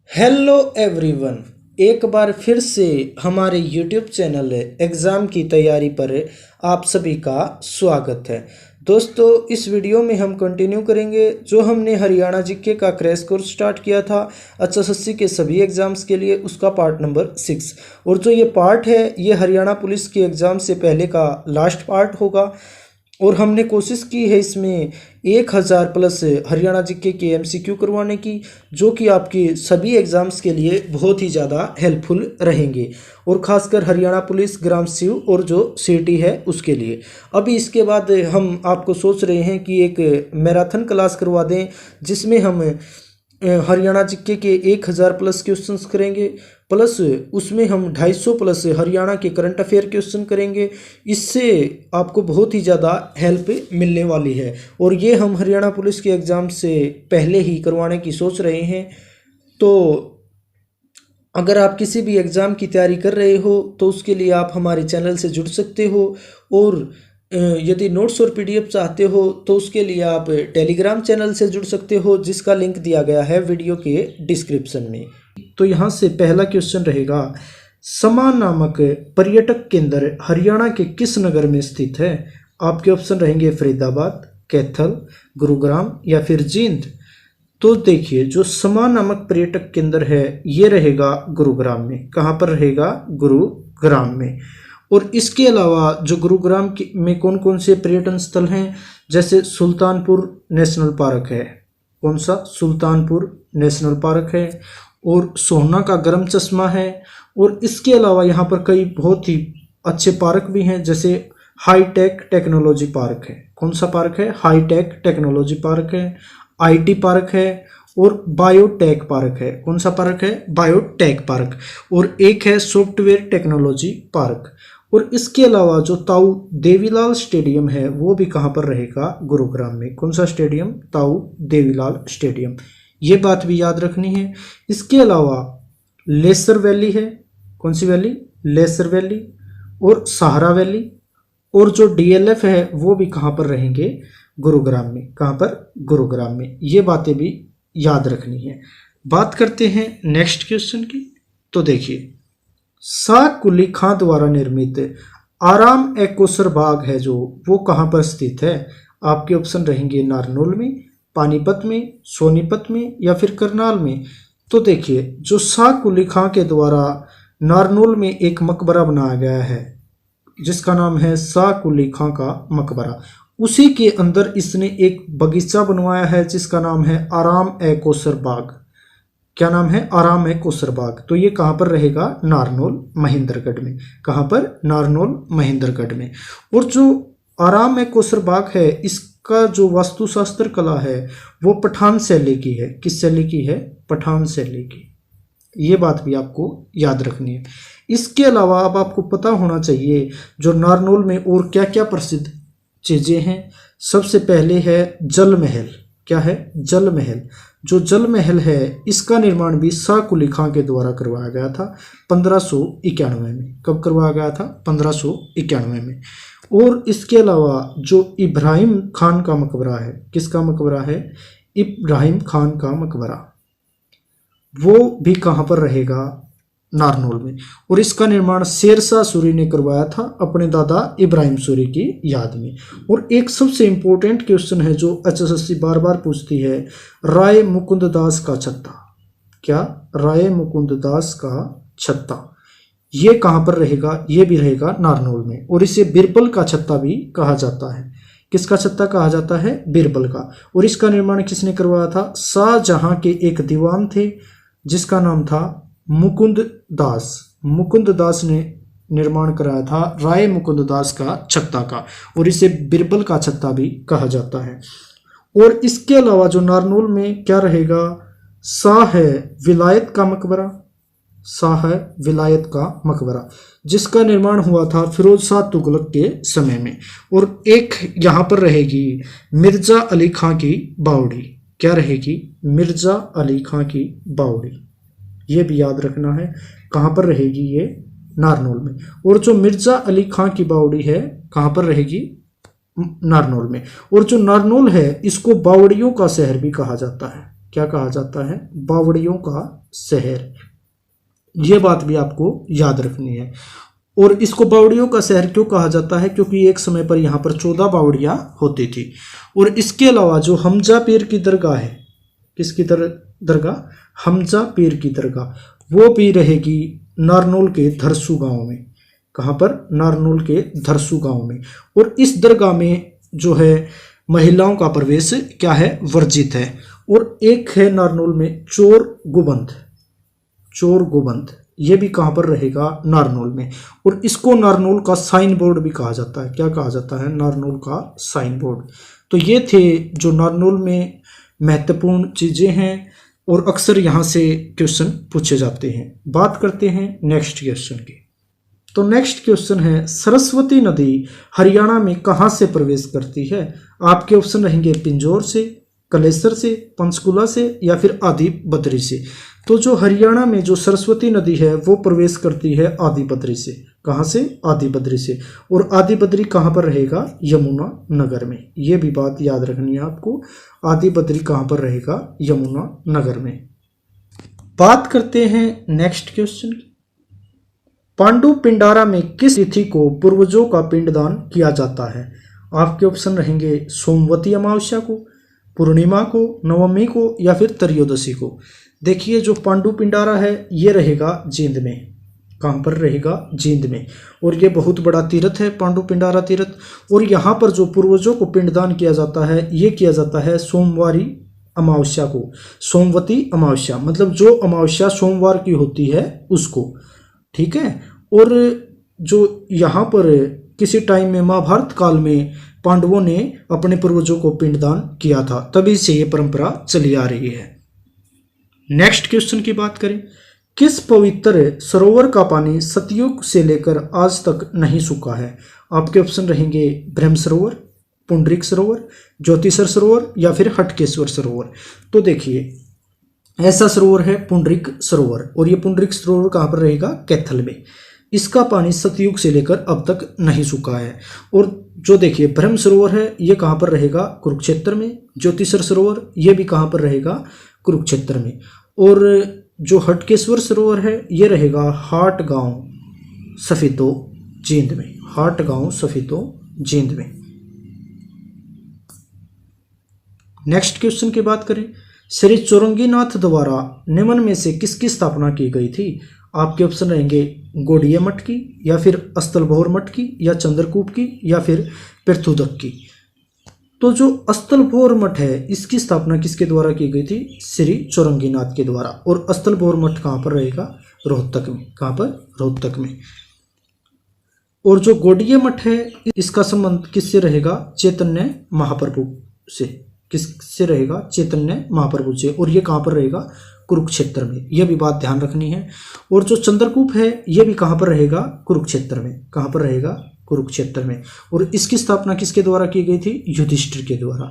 Hello everyone. एक बार फिर से हमारे यूट्यूब चैनल एग्ज़ाम की तैयारी पर आप सभी का स्वागत है। दोस्तों, इस वीडियो में हम कंटिन्यू करेंगे जो हमने हरियाणा जीके का क्रैश कोर्स स्टार्ट किया था एचएसएससी के सभी एग्ज़ाम्स के लिए, उसका पार्ट नंबर 6। और जो ये पार्ट है ये हरियाणा पुलिस के एग्ज़ाम से पहले का लास्ट पार्ट होगा। और हमने कोशिश की है इसमें 1000 प्लस हरियाणा जीके के एमसीक्यू करवाने की, जो कि आपके सभी एग्ज़ाम्स के लिए बहुत ही ज़्यादा हेल्पफुल रहेंगे, और ख़ासकर हरियाणा पुलिस, ग्राम सीयू और जो सीटी है उसके लिए। अभी इसके बाद हम आपको सोच रहे हैं कि एक मैराथन क्लास करवा दें जिसमें हम हरियाणा जीके के 1000 प्लस क्वेश्चंस करेंगे, प्लस उसमें हम 250 प्लस हरियाणा के करंट अफेयर क्वेश्चन करेंगे। इससे आपको बहुत ही ज़्यादा हेल्प मिलने वाली है, और ये हम हरियाणा पुलिस के एग्ज़ाम से पहले ही करवाने की सोच रहे हैं। तो अगर आप किसी भी एग्ज़ाम की तैयारी कर रहे हो तो उसके लिए आप हमारे चैनल से जुड़ सकते हो, और यदि नोट्स और पीडीएफ चाहते हो तो उसके लिए आप टेलीग्राम चैनल से जुड़ सकते हो, जिसका लिंक दिया गया है वीडियो के डिस्क्रिप्शन में। तो यहाँ से पहला क्वेश्चन रहेगा, समा नामक पर्यटक केंद्र हरियाणा के किस नगर में स्थित है? आपके ऑप्शन रहेंगे फरीदाबाद, कैथल, गुरुग्राम या फिर जींद। तो देखिए, जो समा नामक पर्यटक केंद्र है ये रहेगा गुरुग्राम में। कहाँ पर रहेगा? गुरुग्राम में। और इसके अलावा जो गुरुग्राम में कौन कौन से पर्यटन स्थल हैं, जैसे सुल्तानपुर नेशनल पार्क है। कौन सा? सुल्तानपुर नेशनल पार्क है। और सोहना का गर्म चश्मा है। और इसके अलावा यहाँ पर कई बहुत ही अच्छे पार्क भी हैं, जैसे हाईटेक टेक्नोलॉजी पार्क है। कौन सा पार्क है? हाईटेक टेक्नोलॉजी पार्क है। आईटी पार्क है और बायोटेक पार्क है। कौन सा पार्क है? Biotech park. और एक है सॉफ्टवेयर टेक्नोलॉजी पार्क। और इसके अलावा जो ताऊ देवीलाल स्टेडियम है वो भी कहाँ पर रहेगा? गुरुग्राम में। कौन सा स्टेडियम? ताऊ देवीलाल स्टेडियम। ये बात भी याद रखनी है। इसके अलावा लेसर वैली है। कौन सी वैली? Laser valley. और सहारा वैली। और जो डीएलएफ है वो भी कहाँ पर रहेंगे? गुरुग्राम में। कहाँ पर? गुरुग्राम में। ये बातें भी याद रखनी है। बात करते हैं नेक्स्ट क्वेश्चन की। तो देखिए, शाह कुली खां द्वारा निर्मित आराम एकोसर बाग है जो, वो कहाँ पर स्थित है? आपके ऑप्शन रहेंगे नारनौल में, पानीपत में, सोनीपत में या फिर करनाल में। तो देखिए, जो शाह कुली खां के द्वारा नारनौल में एक मकबरा बनाया गया है जिसका नाम है शाह कुली खां का मकबरा, उसी के अंदर इसने एक बगीचा बनवाया है जिसका नाम है आराम ए कोसर बाग। क्या नाम है? आराम ए कोसर बाग। तो ये कहाँ पर रहेगा? नारनौल महेंद्रगढ़ में। कहाँ पर? नारनौल महेंद्रगढ़ में। और जो आराम ए कोसर बाग है इसका जो वास्तुशास्त्र कला है वो पठान शैली की है। किस शैली की है? पठान शैली की। ये बात भी आपको याद रखनी है। इसके अलावा अब आपको पता होना चाहिए जो नारनौल में और क्या क्या प्रसिद्ध चीज़ें हैं। सबसे पहले है जल महल। क्या है? जल महल। जो जल महल है इसका निर्माण भी शाह कुली खां के द्वारा करवाया गया था 1591 में। कब करवाया गया था? 1591 में। और इसके अलावा जो इब्राहिम खान का मकबरा है, किसका मकबरा है? इब्राहिम खान का मकबरा, वो भी कहाँ पर रहेगा? नारनौल में। और इसका निर्माण शेरशाह सूरी ने करवाया था अपने दादा इब्राहिम सूरी की याद में। और एक सबसे इंपॉर्टेंट क्वेश्चन है जो एचएसएससी बार बार पूछती है, राय मुकुंद दास का छत्ता। क्या? राय मुकुंद दास का छत्ता। ये कहाँ पर रहेगा? ये भी रहेगा नारनौल में। और इसे बिरबल का छत्ता भी कहा जाता है। किसका छत्ता कहा जाता है? बिरबल का। और इसका निर्माण किसने करवाया था? शाहजहां के एक दीवान थे जिसका नाम था मुकुंद दास। मुकुंद दास ने निर्माण कराया था राय मुकुंद दास का छत्ता का, और इसे बिरबल का छत्ता भी कहा जाता है। और इसके अलावा जो नारनौल में क्या रहेगा? शाह है विलायत का मकबरा। शाह है विलायत का मकबरा जिसका निर्माण हुआ था फिरोज शाह तुगलक के समय में। और एक यहाँ पर रहेगी मिर्जा अली खां की बावड़ी। क्या रहेगी? मिर्जा अली खां की बावड़ी। ये भी याद रखना है। कहाँ पर रहेगी? ये नारनौल में। और जो मिर्जा अली खां की बावड़ी है कहाँ पर रहेगी? नारनौल में। और जो नारनौल है इसको बावड़ियों का शहर भी कहा जाता है। क्या कहा जाता है? बावड़ियों का शहर। ये बात भी आपको याद रखनी है। और इसको बावड़ियों का शहर क्यों कहा जाता है? क्योंकि एक समय पर यहाँ पर 14 बावड़ियाँ होती थी। और इसके अलावा जो हमजा पीर की दरगाह है, किसकी दरगाह? हमजा पीर की दरगाह, वो भी रहेगी नारनौल के धरसू गांव में। कहाँ पर? नारनौल के धरसू गांव में। और इस दरगाह में जो है महिलाओं का प्रवेश क्या है? वर्जित है। और एक है नारनौल में चोर गुबंद, चोर गुबंद, ये भी कहाँ पर रहेगा? नारनौल में। और इसको नारनौल का साइन बोर्ड भी कहा जाता है। क्या कहा जाता है? नारनौल का साइन बोर्ड। तो ये थे जो नारनौल में महत्वपूर्ण चीज़ें हैं और अक्सर यहाँ से क्वेश्चन पूछे जाते हैं। बात करते हैं नेक्स्ट क्वेश्चन की। तो नेक्स्ट क्वेश्चन है, सरस्वती नदी हरियाणा में कहाँ से प्रवेश करती है? आपके ऑप्शन रहेंगे पिंजौर से, कलेसर से, पंचकुला से या फिर आदि बद्री से। तो जो हरियाणा में जो सरस्वती नदी है वो प्रवेश करती है आदि बद्री से। कहाँ से? आदि बद्री से। और आदि बद्री कहाँ पर रहेगा? यमुना नगर में। ये भी बात याद रखनी है आपको, आदि बद्री कहाँ पर रहेगा? यमुना नगर में। बात करते हैं नेक्स्ट क्वेश्चन की। पांडु पिंडारा में किस तिथि को पूर्वजों का पिंडदान किया जाता है? आपके ऑप्शन रहेंगे सोमवती अमावस्या को, पूर्णिमा को, नवमी को या फिर त्रयोदशी को। देखिए जो पांडु पिंडारा है ये रहेगा जींद में। कहाँ पर रहेगा? जींद में। और ये बहुत बड़ा तीर्थ है पांडु पिंडारा तीर्थ। और यहाँ पर जो पूर्वजों को पिंडदान किया जाता है ये किया जाता है सोमवारी अमावस्या को। सोमवती अमावस्या मतलब जो अमावस्या सोमवार की होती है उसको, ठीक है। और जो यहाँ पर किसी टाइम में महाभारत काल में पांडवों ने अपने पूर्वजों को पिंडदान किया था, तभी से ये परंपरा चली आ रही है। नेक्स्ट क्वेश्चन की बात करें, किस पवित्र सरोवर का पानी सतयुग से लेकर आज तक नहीं सूखा है? आपके ऑप्शन रहेंगे ब्रह्म सरोवर, पुंडरीक सरोवर, ज्योतिसर सरोवर या फिर हटकेश्वर सरोवर। तो देखिए ऐसा सरोवर है पुंडरीक सरोवर, और ये पुंडरीक सरोवर कहाँ पर रहेगा? कैथल में। इसका पानी सतयुग से लेकर अब तक नहीं सूखा है। और जो देखिए ब्रह्म सरोवर है ये कहाँ पर रहेगा? कुरुक्षेत्र में। ज्योतिसर सरोवर ये भी कहाँ पर रहेगा? कुरुक्षेत्र में। और जो हटकेश्वर सरोवर है ये रहेगा हाट गांव सफीतो जींद में। हाट गांव सफीतो जींद में। नेक्स्ट क्वेश्चन की बात करें, श्री चौरंगीनाथ द्वारा निम्न में से किसकी स्थापना की गई थी? आपके ऑप्शन रहेंगे गोड़िया मठ की या फिर अस्तलभौर मठ की या चंद्रकूप की या फिर पृथुदक की। तो जो अस्तलभौर मठ है इसकी स्थापना किसके द्वारा की गई थी? श्री चौरंगीनाथ के द्वारा। और अस्तलभौर मठ कहाँ पर रहेगा? रोहतक में। कहाँ पर? रोहतक में। और जो गोड़िया मठ है इसका संबंध किससे रहेगा? चैतन्य महाप्रभु से। किससे रहेगा? चैतन्य महाप्रभु से। और ये कहाँ पर रहेगा? कुरुक्षेत्र में। यह भी बात ध्यान रखनी है। और जो चंद्रकूप है ये भी कहाँ पर रहेगा? कुरुक्षेत्र में। कहाँ पर रहेगा? कुरुक्षेत्र में। और इसकी स्थापना किसके द्वारा की गई थी? युधिष्ठिर के द्वारा।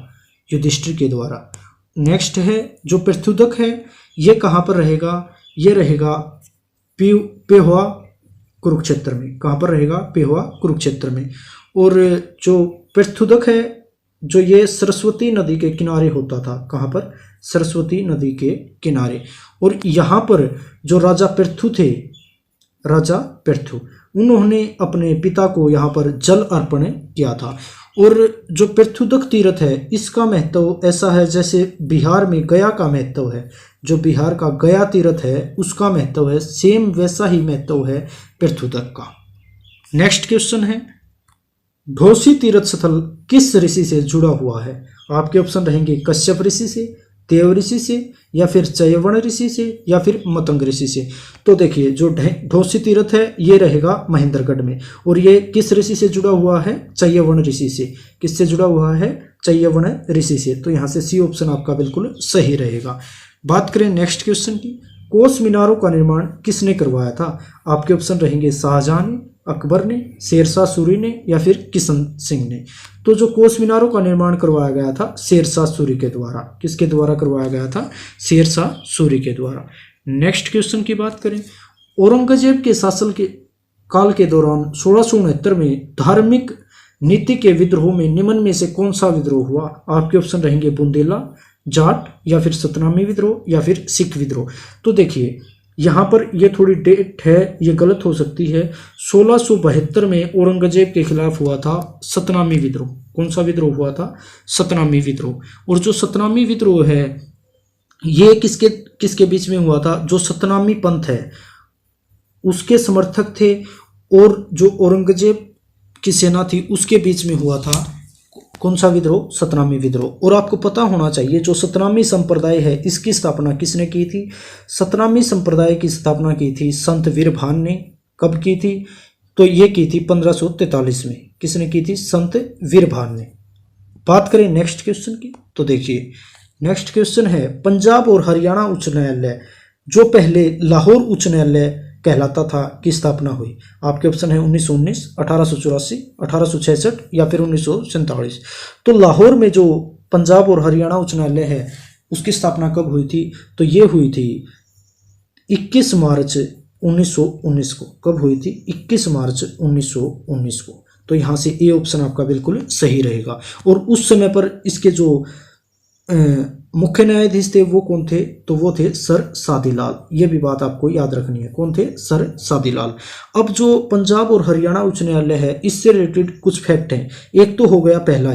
युधिष्ठिर के द्वारा। नेक्स्ट है जो पृथुदक है ये कहाँ पर रहेगा? ये रहेगा पेहोवा कुरुक्षेत्र में। कहाँ पर रहेगा? पेहोवा कुरुक्षेत्र में। और जो पृथुदक है जो ये सरस्वती नदी के किनारे होता था। कहाँ पर? सरस्वती नदी के किनारे। और यहाँ पर जो राजा पृथु थे, राजा पृथु, उन्होंने अपने पिता को यहाँ पर जल अर्पण किया था। और जो पृथुदक तीर्थ है इसका महत्व ऐसा है जैसे बिहार में गया का महत्व है। जो बिहार का गया तीर्थ है उसका महत्व है, सेम वैसा ही महत्व है पृथुदक का। नेक्स्ट क्वेश्चन है, घोसी तीर्थ स्थल किस ऋषि से जुड़ा हुआ है? आपके ऑप्शन रहेंगे कश्यप ऋषि से, देव ऋषि से या फिर चयवण ऋषि से या फिर मतंग ऋषि से। तो देखिए जो घोसी तीर्थ है ये रहेगा महेंद्रगढ़ में। और ये किस ऋषि से जुड़ा हुआ है? चयवण ऋषि से। किससे जुड़ा हुआ है? चयवण ऋषि से। तो यहाँ से सी ऑप्शन आपका बिल्कुल सही रहेगा। बात करें नेक्स्ट क्वेश्चन की, कोस मीनारों का निर्माण किसने करवाया था? आपके ऑप्शन रहेंगे शाहजहां ने, अकबर ने, शेरशाह सूरी ने या फिर किशन सिंह ने। तो जो कोस मीनारों का निर्माण करवाया गया था शेरशाह सूरी के द्वारा। किसके द्वारा करवाया गया था? शेरशाह सूरी के द्वारा। नेक्स्ट क्वेश्चन की बात करें, औरंगजेब के शासन के काल के दौरान 1669 में धार्मिक नीति के विद्रोह में निम्न में से कौन सा विद्रोह हुआ? आपके ऑप्शन रहेंगे बुंदेला, जाट या फिर सतनामी विद्रोह या फिर सिख विद्रोह। तो देखिए यहाँ पर ये थोड़ी डेट है, ये गलत हो सकती है। 1672 में औरंगजेब के खिलाफ हुआ था सतनामी विद्रोह। कौन सा विद्रोह हुआ था? सतनामी विद्रोह। और जो सतनामी विद्रोह है ये किसके किसके बीच में हुआ था? जो सतनामी पंथ है उसके समर्थक थे और जो औरंगजेब की सेना थी उसके बीच में हुआ था। कौन सा विद्रोह? सतनामी विद्रोह। और आपको पता होना चाहिए जो सतनामी संप्रदाय है इसकी स्थापना किसने की थी? सतनामी संप्रदाय की स्थापना की थी संत वीरभान ने। कब की थी? तो ये की थी 1543 में। किसने की थी? संत वीरभान ने। बात करें नेक्स्ट क्वेश्चन की, तो देखिए नेक्स्ट क्वेश्चन है पंजाब और हरियाणा उच्च न्यायालय जो पहले लाहौर उच्च न्यायालय कहलाता था की स्थापना हुई? आपके ऑप्शन है 1919, 1884, 1866 या फिर 1947। तो लाहौर में जो पंजाब और हरियाणा उच्च न्यायालय है उसकी स्थापना कब हुई थी? तो ये हुई थी 21 मार्च 1919 को। कब हुई थी? 21 मार्च 1919 को। तो यहाँ से ए ऑप्शन आपका बिल्कुल सही रहेगा। और उस समय पर इसके जो मुख्य न्यायाधीश थे वो कौन थे? तो वो थे सर सादीलाल। ये भी बात आपको याद रखनी है। कौन थे? सर सादीलाल। अब जो पंजाब और हरियाणा उच्च न्यायालय है इससे रिलेटेड कुछ फैक्ट हैं। एक तो हो गया पहला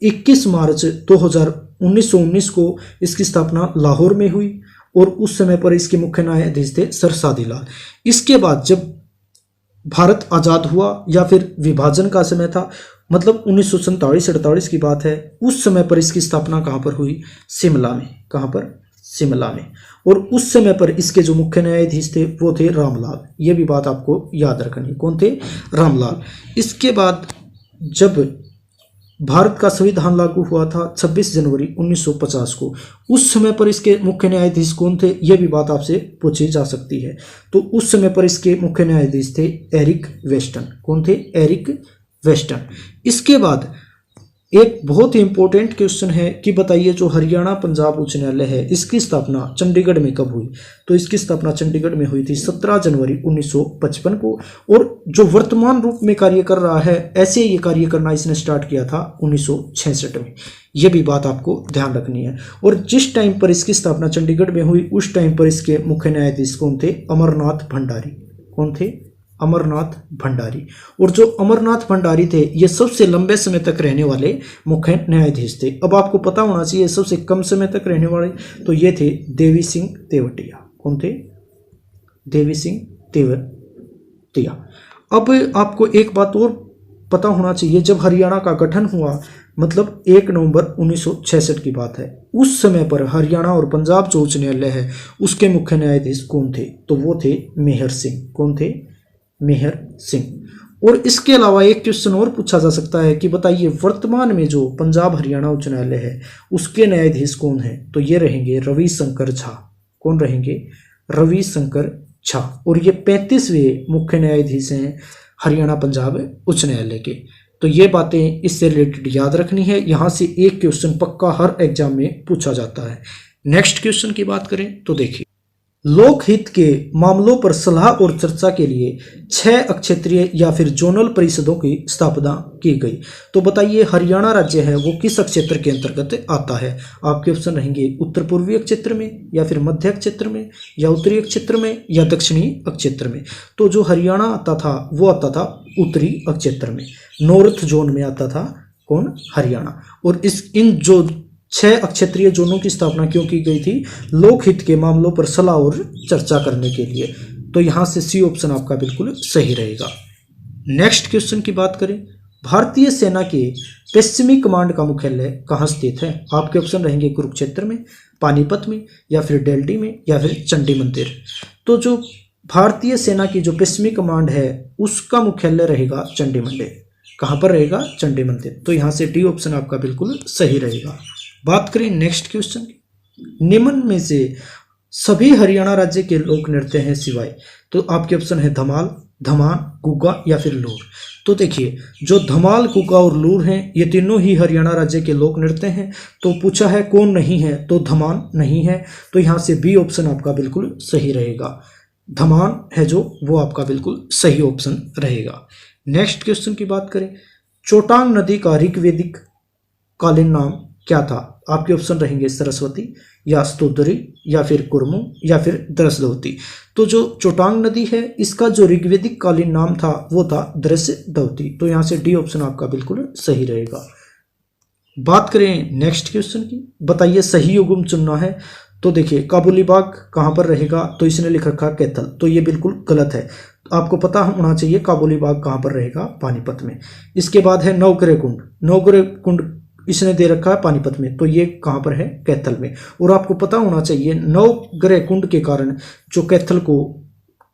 21 मार्च 1919 को इसकी स्थापना लाहौर में हुई और उस समय पर इसके मुख्य न्यायाधीश थे सर सादीलाल। इसके बाद जब भारत आज़ाद हुआ या फिर विभाजन का समय था, मतलब 1947-48 की बात है, उस समय पर इसकी स्थापना कहाँ पर हुई? शिमला में। कहाँ पर? शिमला में। और उस समय पर इसके जो मुख्य न्यायाधीश थे वो थे रामलाल। ये भी बात आपको याद रखनी है। कौन थे? रामलाल। इसके बाद जब भारत का संविधान लागू हुआ था 26 जनवरी 1950 को, उस समय पर इसके मुख्य न्यायाधीश कौन थे? यह भी बात आपसे पूछी जा सकती है। तो उस समय पर इसके मुख्य न्यायाधीश थे एरिक वेस्टन। कौन थे? Eric Weston. इसके बाद एक बहुत ही इंपॉर्टेंट क्वेश्चन है कि बताइए जो हरियाणा पंजाब उच्च न्यायालय है इसकी स्थापना चंडीगढ़ में कब हुई? तो इसकी स्थापना चंडीगढ़ में हुई थी 17 जनवरी 1955 को। और जो वर्तमान रूप में कार्य कर रहा है ऐसे ये कार्य करना इसने स्टार्ट किया था 1966 में। यह भी बात आपको ध्यान रखनी है। और जिस टाइम पर इसकी स्थापना चंडीगढ़ में हुई उस टाइम पर इसके मुख्य न्यायाधीश कौन थे? अमरनाथ भंडारी। कौन थे? अमरनाथ भंडारी। और जो अमरनाथ भंडारी थे ये सबसे लंबे समय तक रहने वाले मुख्य न्यायाधीश थे। अब आपको पता होना चाहिए सबसे कम समय तक रहने वाले, तो ये थे देवी सिंह तेवतिया। कौन थे? देवी सिंह तेवतिया। अब आपको एक बात और पता होना चाहिए, जब हरियाणा का गठन हुआ मतलब 1 नवंबर 1966 की बात है, उस समय पर हरियाणा और पंजाब जो उच्च न्यायालय है उसके मुख्य न्यायाधीश कौन थे? तो वो थे मेहर सिंह। कौन थे? मेहर सिंह। और इसके अलावा एक क्वेश्चन और पूछा जा सकता है कि बताइए वर्तमान में जो पंजाब हरियाणा उच्च न्यायालय है उसके न्यायाधीश कौन है? तो ये रहेंगे रविशंकर झा। कौन रहेंगे? रविशंकर झा। और ये 35वें मुख्य न्यायाधीश हैं हरियाणा पंजाब उच्च न्यायालय के। तो ये बातें इससे रिलेटेड याद रखनी है। यहाँ से एक क्वेश्चन पक्का हर एग्जाम में पूछा जाता है। नेक्स्ट क्वेश्चन की बात करें तो देखिए लोकहित के मामलों पर सलाह और चर्चा के लिए 6 अक्षेत्रीय या फिर जोनल परिषदों की स्थापना की गई। तो बताइए हरियाणा राज्य है वो किस क्षेत्र के अंतर्गत आता है? आपके ऑप्शन रहेंगे उत्तर पूर्वी क्षेत्र में या फिर मध्य क्षेत्र में या उत्तरी क्षेत्र में या दक्षिणी क्षेत्र में। तो जो हरियाणा आता था वो आता था उत्तरी क्षेत्र में, नॉर्थ जोन में आता था। कौन? हरियाणा। और इन जो 6 क्षेत्रीय जोनों की स्थापना क्यों की गई थी? लोकहित के मामलों पर सलाह और चर्चा करने के लिए। तो यहां से सी ऑप्शन आपका बिल्कुल सही रहेगा। नेक्स्ट क्वेश्चन की बात करें, भारतीय सेना के पश्चिमी कमांड का मुख्यालय कहाँ स्थित है? आपके ऑप्शन रहेंगे कुरुक्षेत्र में, पानीपत में या फिर दिल्ली में या फिर चंडी मंदिर। तो जो भारतीय सेना की जो पश्चिमी कमांड है उसका मुख्यालय रहेगा चंडी मंदिर। कहाँ पर रहेगा? चंडी मंदिर। तो यहाँ से डी ऑप्शन आपका बिल्कुल सही रहेगा। बात करें नेक्स्ट क्वेश्चन की, निम्न में से सभी हरियाणा राज्य के लोक नृत्य हैं सिवाय। तो आपके ऑप्शन है धमाल, धमान, गुग्गा या फिर लूर। तो देखिए जो धमाल, गुग्गा और लूर हैं ये तीनों ही हरियाणा राज्य के लोक नृत्य हैं। तो पूछा है कौन नहीं है, तो धमान नहीं है। तो यहाँ से बी ऑप्शन आपका बिल्कुल सही रहेगा। धमान है जो वो आपका बिल्कुल सही ऑप्शन रहेगा। नेक्स्ट क्वेश्चन की बात करें, चोटांग नदी का ऋग्वेदिक कालीन नाम क्या था? आपके ऑप्शन रहेंगे सरस्वती या स्तोत्री या फिर कुरमु या फिर द्रसदवती। तो जो चोटांग नदी है इसका जो ऋग्वेदिक कालीन नाम था वो था द्रसदवती। तो यहाँ से डी ऑप्शन आपका बिल्कुल सही रहेगा। बात करें नेक्स्ट क्वेश्चन की, बताइए सही युग्म चुनना है। तो देखिए काबुली बाग कहाँ पर रहेगा? तो इसने लिख रखा कैथल, तो ये बिल्कुल गलत है। आपको पता होना चाहिए काबुली बाग कहाँ पर रहेगा, पानीपत में। इसके बाद है नवग्रह कुंड, नवग्रह कुंड इसने दे रखा है पानीपत में, तो ये कहाँ पर है? कैथल में। और आपको पता होना चाहिए नवग्रह कुंड के कारण जो कैथल को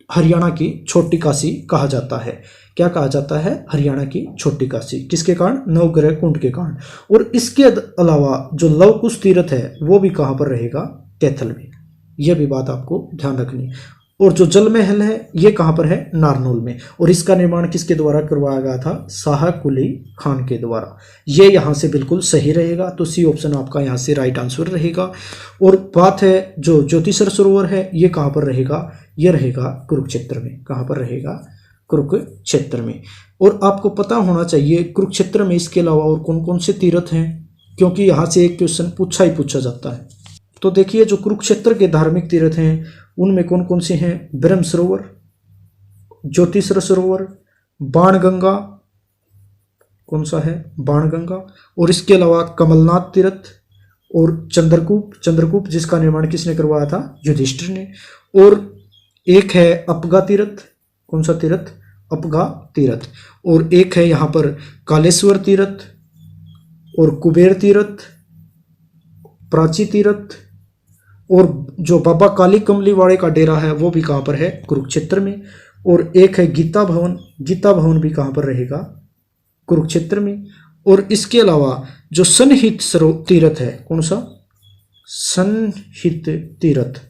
हरियाणा की छोटी काशी कहा जाता है। क्या कहा जाता है? हरियाणा की छोटी काशी। किसके कारण? नवग्रह कुंड के कारण। और इसके अलावा जो लव कुश तीर्थ है वो भी कहाँ पर रहेगा? कैथल में। यह भी बात आपको ध्यान रखनी। और जो जल महल है ये कहाँ पर है? नारनौल में। और इसका निर्माण किसके द्वारा करवाया गया था? शाह कुली खान के द्वारा। ये यहाँ से बिल्कुल सही रहेगा, तो सी ऑप्शन आपका यहाँ से राइट आंसर रहेगा। और बात है जो ज्योतिसर सरोवर है ये कहाँ पर रहेगा? ये रहेगा कुरुक्षेत्र में। कहाँ पर रहेगा? कुरुक्षेत्र में। और आपको पता होना चाहिए कुरुक्षेत्र में इसके अलावा और कौन कौन से तीर्थ हैं, क्योंकि यहाँ से एक क्वेश्चन पूछा जाता है। तो देखिए जो कुरुक्षेत्र के धार्मिक तीर्थ हैं उनमें कौन कौन से हैं? ब्रह्म सरोवर, ज्योतिसर सरोवर, बाणगंगा, कौन सा है? बाणगंगा। और इसके अलावा कमलनाथ तीर्थ और चंद्रकूप जिसका निर्माण किसने करवाया था? युधिष्ठिर ने। और एक है अपगा तीर्थ, कौन सा तीर्थ? अपगा तीर्थ। और एक है यहाँ पर कालेश्वर तीर्थ और कुबेर तीर्थ, प्राची तीर्थ। और जो बाबा काली कमली वाले का डेरा है वो भी कहाँ पर है? कुरुक्षेत्र में। और एक है गीता भवन भी कहाँ पर रहेगा? कुरुक्षेत्र में। और इसके अलावा जो सनहित तीर्थ है, कौन सा? सनहित तीर्थ,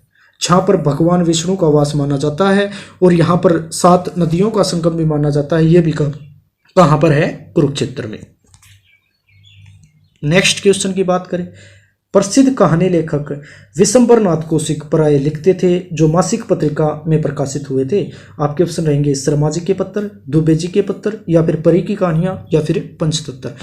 जहाँ पर भगवान विष्णु का वास माना जाता है और यहाँ पर 7 नदियों का संगम भी माना जाता है, ये भी कहाँ पर है? कुरुक्षेत्र में। नेक्स्ट क्वेश्चन की बात करें, प्रसिद्ध कहानी लेखक विशंबरनाथ कौशिक प्राय लिखते थे जो मासिक पत्रिका में प्रकाशित हुए थे। आपके ऑप्शन रहेंगे शर्मा जी के पत्र, दुबे जी के पत्र या फिर परी की कहानियां या फिर पंचतंत्र।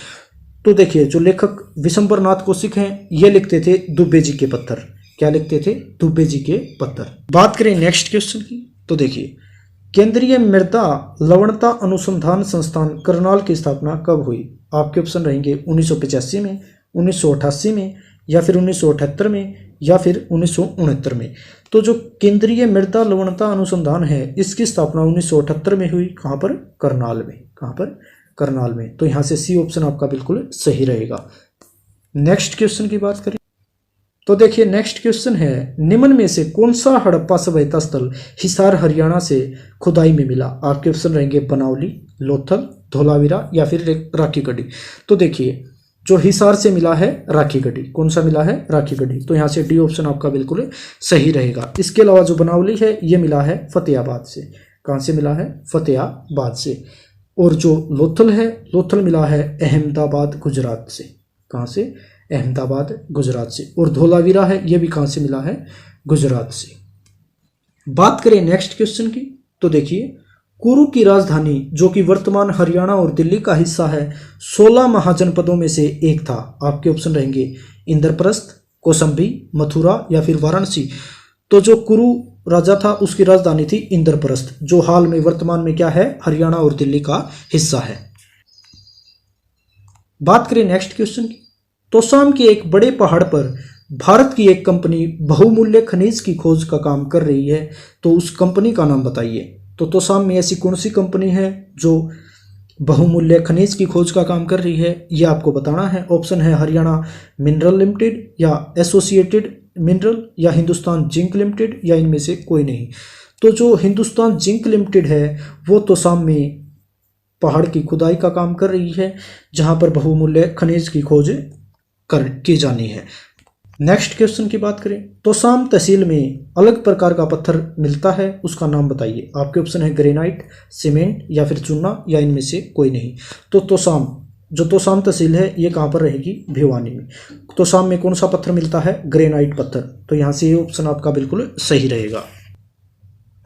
तो देखिए जो लेखक विशंबरनाथ कौशिक हैं ये लिखते थे दुबे जी के पत्र। क्या लिखते थे? दुबे जी के पत्र। बात करें नेक्स्ट क्वेश्चन की, तो देखिए केंद्रीय मृदा लवणता अनुसंधान संस्थान करनाल की स्थापना कब हुई? आपके ऑप्शन रहेंगे 1985 में, 1988 में या फिर 1978 में या फिर 1969 में। तो जो केंद्रीय मृदा लवणता अनुसंधान है इसकी स्थापना 1978 में हुई। कहाँ पर? करनाल में। कहाँ पर? करनाल में। तो यहाँ से सी ऑप्शन आपका बिल्कुल सही रहेगा। नेक्स्ट क्वेश्चन की बात करें तो देखिए नेक्स्ट क्वेश्चन है, निम्न में से कौन सा हड़प्पा सभ्यता स्थल हिसार हरियाणा से खुदाई में मिला? आपके ऑप्शन रहेंगे बनावली, लोथल, धोलावीरा या फिर राखीगढ़ी। तो देखिए जो हिसार से मिला है राखीगढ़ी। कौन सा मिला है? राखीगढ़ी। तो यहाँ से डी ऑप्शन आपका बिल्कुल सही रहेगा। इसके अलावा जो बनावली है ये मिला है फतेहाबाद से। कहाँ से मिला है? फतेहाबाद से। और जो लोथल है, लोथल मिला है अहमदाबाद गुजरात से। कहाँ से? अहमदाबाद गुजरात से। और धोलावीरा है ये भी कहाँ से मिला है? गुजरात से। बात करें नेक्स्ट क्वेश्चन की, तो देखिए कुरु की राजधानी जो कि वर्तमान हरियाणा और दिल्ली का हिस्सा है 16 महाजनपदों में से एक था। आपके ऑप्शन रहेंगे इंद्रप्रस्थ, कौशाम्बी, मथुरा या फिर वाराणसी। तो जो कुरु राजा था उसकी राजधानी थी इंद्रप्रस्थ, जो हाल में वर्तमान में क्या है? हरियाणा और दिल्ली का हिस्सा है। बात करें नेक्स्ट क्वेश्चन की, तोशाम के एक बड़े पहाड़ पर भारत की एक कंपनी बहुमूल्य खनिज की खोज का काम कर रही है, तो उस कंपनी का नाम बताइए। तो तोशाम में ऐसी कौन सी कंपनी है जो बहुमूल्य खनिज की खोज का काम कर रही है, ये आपको बताना है। ऑप्शन है हरियाणा मिनरल लिमिटेड या एसोसिएटेड मिनरल या हिंदुस्तान जिंक लिमिटेड या इनमें से कोई नहीं। तो जो हिंदुस्तान जिंक लिमिटेड है वो तोशाम में पहाड़ की खुदाई का काम कर रही है, जहां पर बहुमूल्य खनिज की खोज की जानी है। नेक्स्ट क्वेश्चन की बात करें, तोशाम तहसील में अलग प्रकार का पत्थर मिलता है, उसका नाम बताइए। आपके ऑप्शन है ग्रेनाइट, सीमेंट या फिर चूना या इनमें से कोई नहीं। तो तोशाम तहसील है ये कहाँ पर रहेगी? भिवानी में। तोशाम में कौन सा पत्थर मिलता है? ग्रेनाइट पत्थर। तो यहाँ से ये ऑप्शन आपका बिल्कुल सही रहेगा।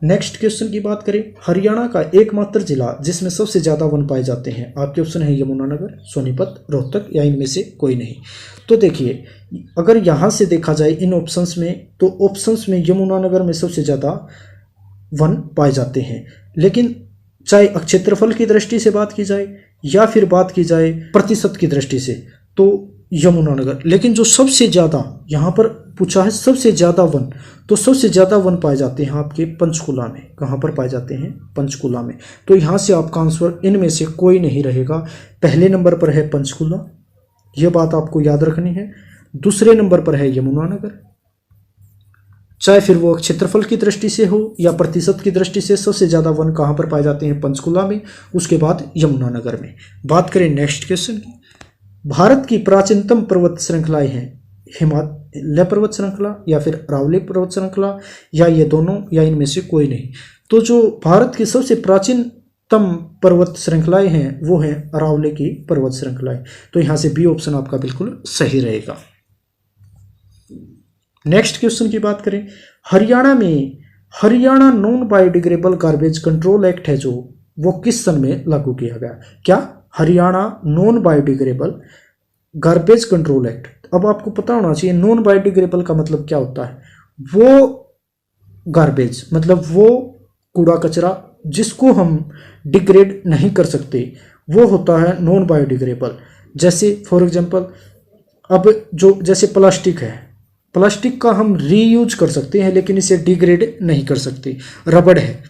नेक्स्ट क्वेश्चन की बात करें, हरियाणा का एकमात्र जिला जिसमें सबसे ज़्यादा वन पाए जाते हैं, आपके ऑप्शन है यमुनानगर, सोनीपत, रोहतक या इनमें से कोई नहीं। तो देखिए अगर यहाँ से देखा जाए इन ऑप्शंस में, तो ऑप्शंस में यमुनानगर में सबसे ज़्यादा वन पाए जाते हैं। लेकिन चाहे क्षेत्रफल की दृष्टि से बात की जाए या फिर बात की जाए प्रतिशत की दृष्टि से, तो यमुनानगर। लेकिन जो सबसे ज़्यादा यहाँ पर पूछा है सबसे ज़्यादा वन, तो सबसे ज़्यादा वन पाए जाते हैं आपके पंचकुला में। कहाँ पर पाए जाते हैं? पंचकुला में। तो यहाँ से आपका आंसर इनमें से कोई नहीं रहेगा। पहले नंबर पर है पंचकुला, यह बात आपको याद रखनी है। दूसरे नंबर पर है यमुनानगर। चाहे फिर वो क्षेत्रफल की दृष्टि से हो या प्रतिशत की दृष्टि से, सबसे ज़्यादा वन कहाँ पर पाए जाते हैं? पंचकुला में, उसके बाद यमुनानगर में। बात करें नेक्स्ट क्वेश्चन की, भारत की प्राचीनतम पर्वत श्रृंखलाएं हैं हिमालय पर्वत श्रृंखला या फिर अरावली पर्वत श्रृंखला, या ये दोनों, या इनमें से कोई नहीं। तो जो भारत की सबसे प्राचीनतम पर्वत श्रृंखलाएं हैं वो हैं अरावली की पर्वत श्रृंखलाएं। तो यहाँ से बी ऑप्शन आपका बिल्कुल सही रहेगा। नेक्स्ट क्वेश्चन की बात करें, हरियाणा में Haryana non biodegradable garbage control act है जो, वो किस सन में लागू किया गया? क्या? Haryana non biodegradable garbage control act. अब आपको पता होना चाहिए नॉन बायोडिग्रेडेबल का मतलब क्या होता है। वो गार्बेज मतलब वो कूड़ा कचरा जिसको हम डिग्रेड नहीं कर सकते, वो होता है नॉन बायोडिग्रेडेबल। जैसे फॉर एग्जांपल अब जो जैसे प्लास्टिक है, प्लास्टिक का हम रीयूज कर सकते हैं लेकिन इसे डिग्रेड नहीं कर सकते। रबड़ है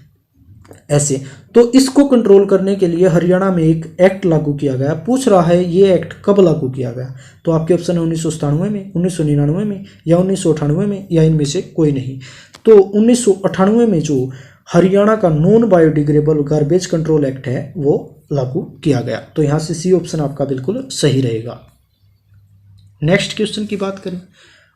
ऐसे। तो इसको कंट्रोल करने के लिए हरियाणा में एक एक्ट लागू किया गया। पूछ रहा है ये एक्ट कब लागू किया गया? तो आपके ऑप्शन है 1997 में, 1999 में या 1998 में, या इनमें से कोई नहीं। तो 1998 में जो हरियाणा का non biodegradable garbage control act है वो लागू किया गया। तो यहाँ से सी ऑप्शन आपका बिल्कुल सही रहेगा। नेक्स्ट क्वेश्चन की बात करें,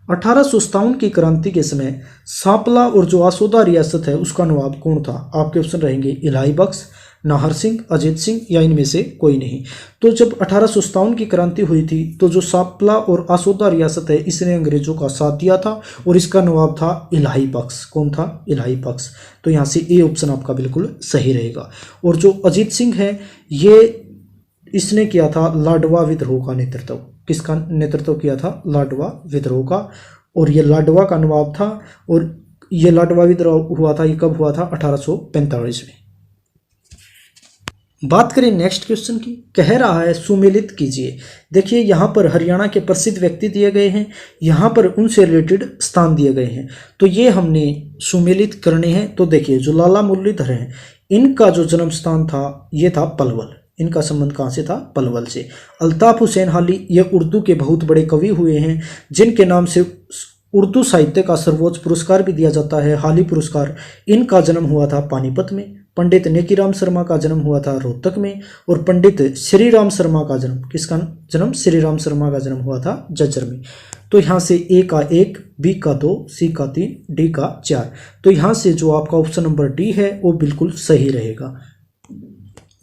1857 की क्रांति के समय सांपला और जो आसोदा रियासत है उसका नवाब कौन था? आपके ऑप्शन रहेंगे इलाही बख्श, नाहर सिंह, अजीत सिंह, या इनमें से कोई नहीं। तो जब 1857 की क्रांति हुई थी तो जो सांपला और आसोदा रियासत है इसने अंग्रेजों का साथ दिया था और इसका नवाब था इलाही बख्श। कौन था? इलाही बख्श। तो यहाँ से ए ऑप्शन आपका बिल्कुल सही रहेगा। और जो अजीत सिंह है ये इसने किया था लाडवा विद्रोह का नेतृत्व। किसका नेतृत्व किया था? लाडवा विद्रोह का। और ये लाडवा का नवाब था और ये लाडवा विद्रोह हुआ था, ये कब हुआ था? 1845 में। बात करें नेक्स्ट क्वेश्चन की, कह रहा है सुमेलित कीजिए। देखिए यहाँ पर हरियाणा के प्रसिद्ध व्यक्ति दिए गए हैं, यहाँ पर उनसे रिलेटेड स्थान दिए गए हैं, तो ये हमने सुमेलित करने हैं। तो देखिए जो लाला मुरलीधर हैं इनका जो जन्म स्थान था ये था पलवल। इनका संबंध कहाँ से था? पलवल से। अल्ताफ हुसैन हाली ये उर्दू के बहुत बड़े कवि हुए हैं जिनके नाम से उर्दू साहित्य का सर्वोच्च पुरस्कार भी दिया जाता है, हाली पुरस्कार। इनका जन्म हुआ था पानीपत में। पंडित नेकीराम शर्मा का जन्म हुआ था रोहतक में। और पंडित श्री राम शर्मा का जन्म, किसका जन्म? श्री राम शर्मा का जन्म हुआ था झज्जर में। तो यहाँ से ए का 1, बी का 2, सी का 3, डी का 4। तो यहाँ से जो आपका ऑप्शन नंबर डी है वो बिल्कुल सही रहेगा।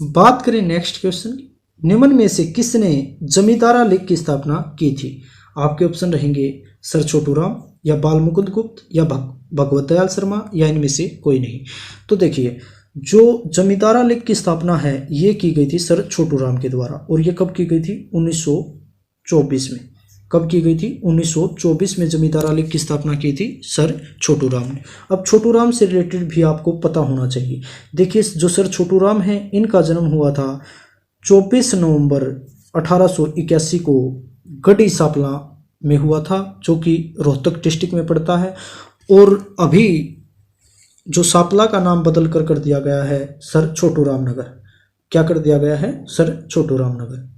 बात करें नेक्स्ट क्वेश्चन, निम्न में से किसने जमींदारा लीग की स्थापना की थी? आपके ऑप्शन रहेंगे सर छोटू राम, या बाल मुकुंद गुप्त, या भगवत दयाल शर्मा, या इनमें से कोई नहीं। तो देखिए जो जमींदारा लीग की स्थापना है ये की गई थी सर छोटू राम के द्वारा। और ये कब की गई थी? 1924 में। कब की गई थी? 1924 में जमींदारा लीग की स्थापना की थी सर छोटू राम ने। अब छोटू राम से रिलेटेड भी आपको पता होना चाहिए। देखिए जो सर छोटू राम हैं इनका जन्म हुआ था 24 नवंबर 1881 को गढ़ी सांपला में हुआ था, जो कि रोहतक डिस्ट्रिक्ट में पड़ता है। और अभी जो सांपला का नाम बदल कर दिया गया है सर छोटू राम नगर। क्या कर दिया गया है? सर छोटू राम नगर।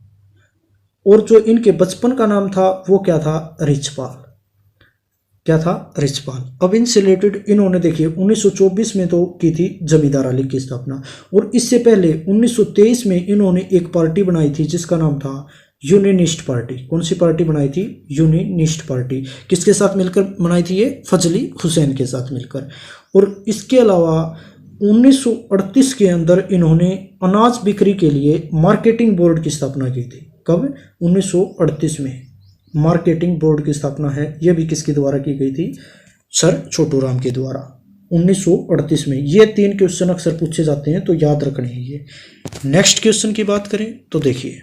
और जो इनके बचपन का नाम था वो क्या था? रिछपाल। क्या था? रिछपाल। अब इनसे रिलेटेड इन्होंने देखिए 1924 में तो की थी जमींदारा लीग की स्थापना, और इससे पहले 1923 में इन्होंने एक पार्टी बनाई थी जिसका नाम था यूनियनिस्ट पार्टी। कौन सी पार्टी बनाई थी? Unionist party. किसके साथ मिलकर बनाई थी ये? फजली हुसैन के साथ मिलकर। और इसके अलावा 1938 के अंदर इन्होंने अनाज बिक्री के लिए मार्केटिंग बोर्ड की स्थापना की थी। कब? 1938 में मार्केटिंग बोर्ड की स्थापना है। यह भी किसके द्वारा की गई थी? सर छोटू राम के द्वारा 1938 में। ये 3 क्वेश्चन अक्सर पूछे जाते हैं, तो याद रखने हैं ये। नेक्स्ट क्वेश्चन की बात करें तो देखिए,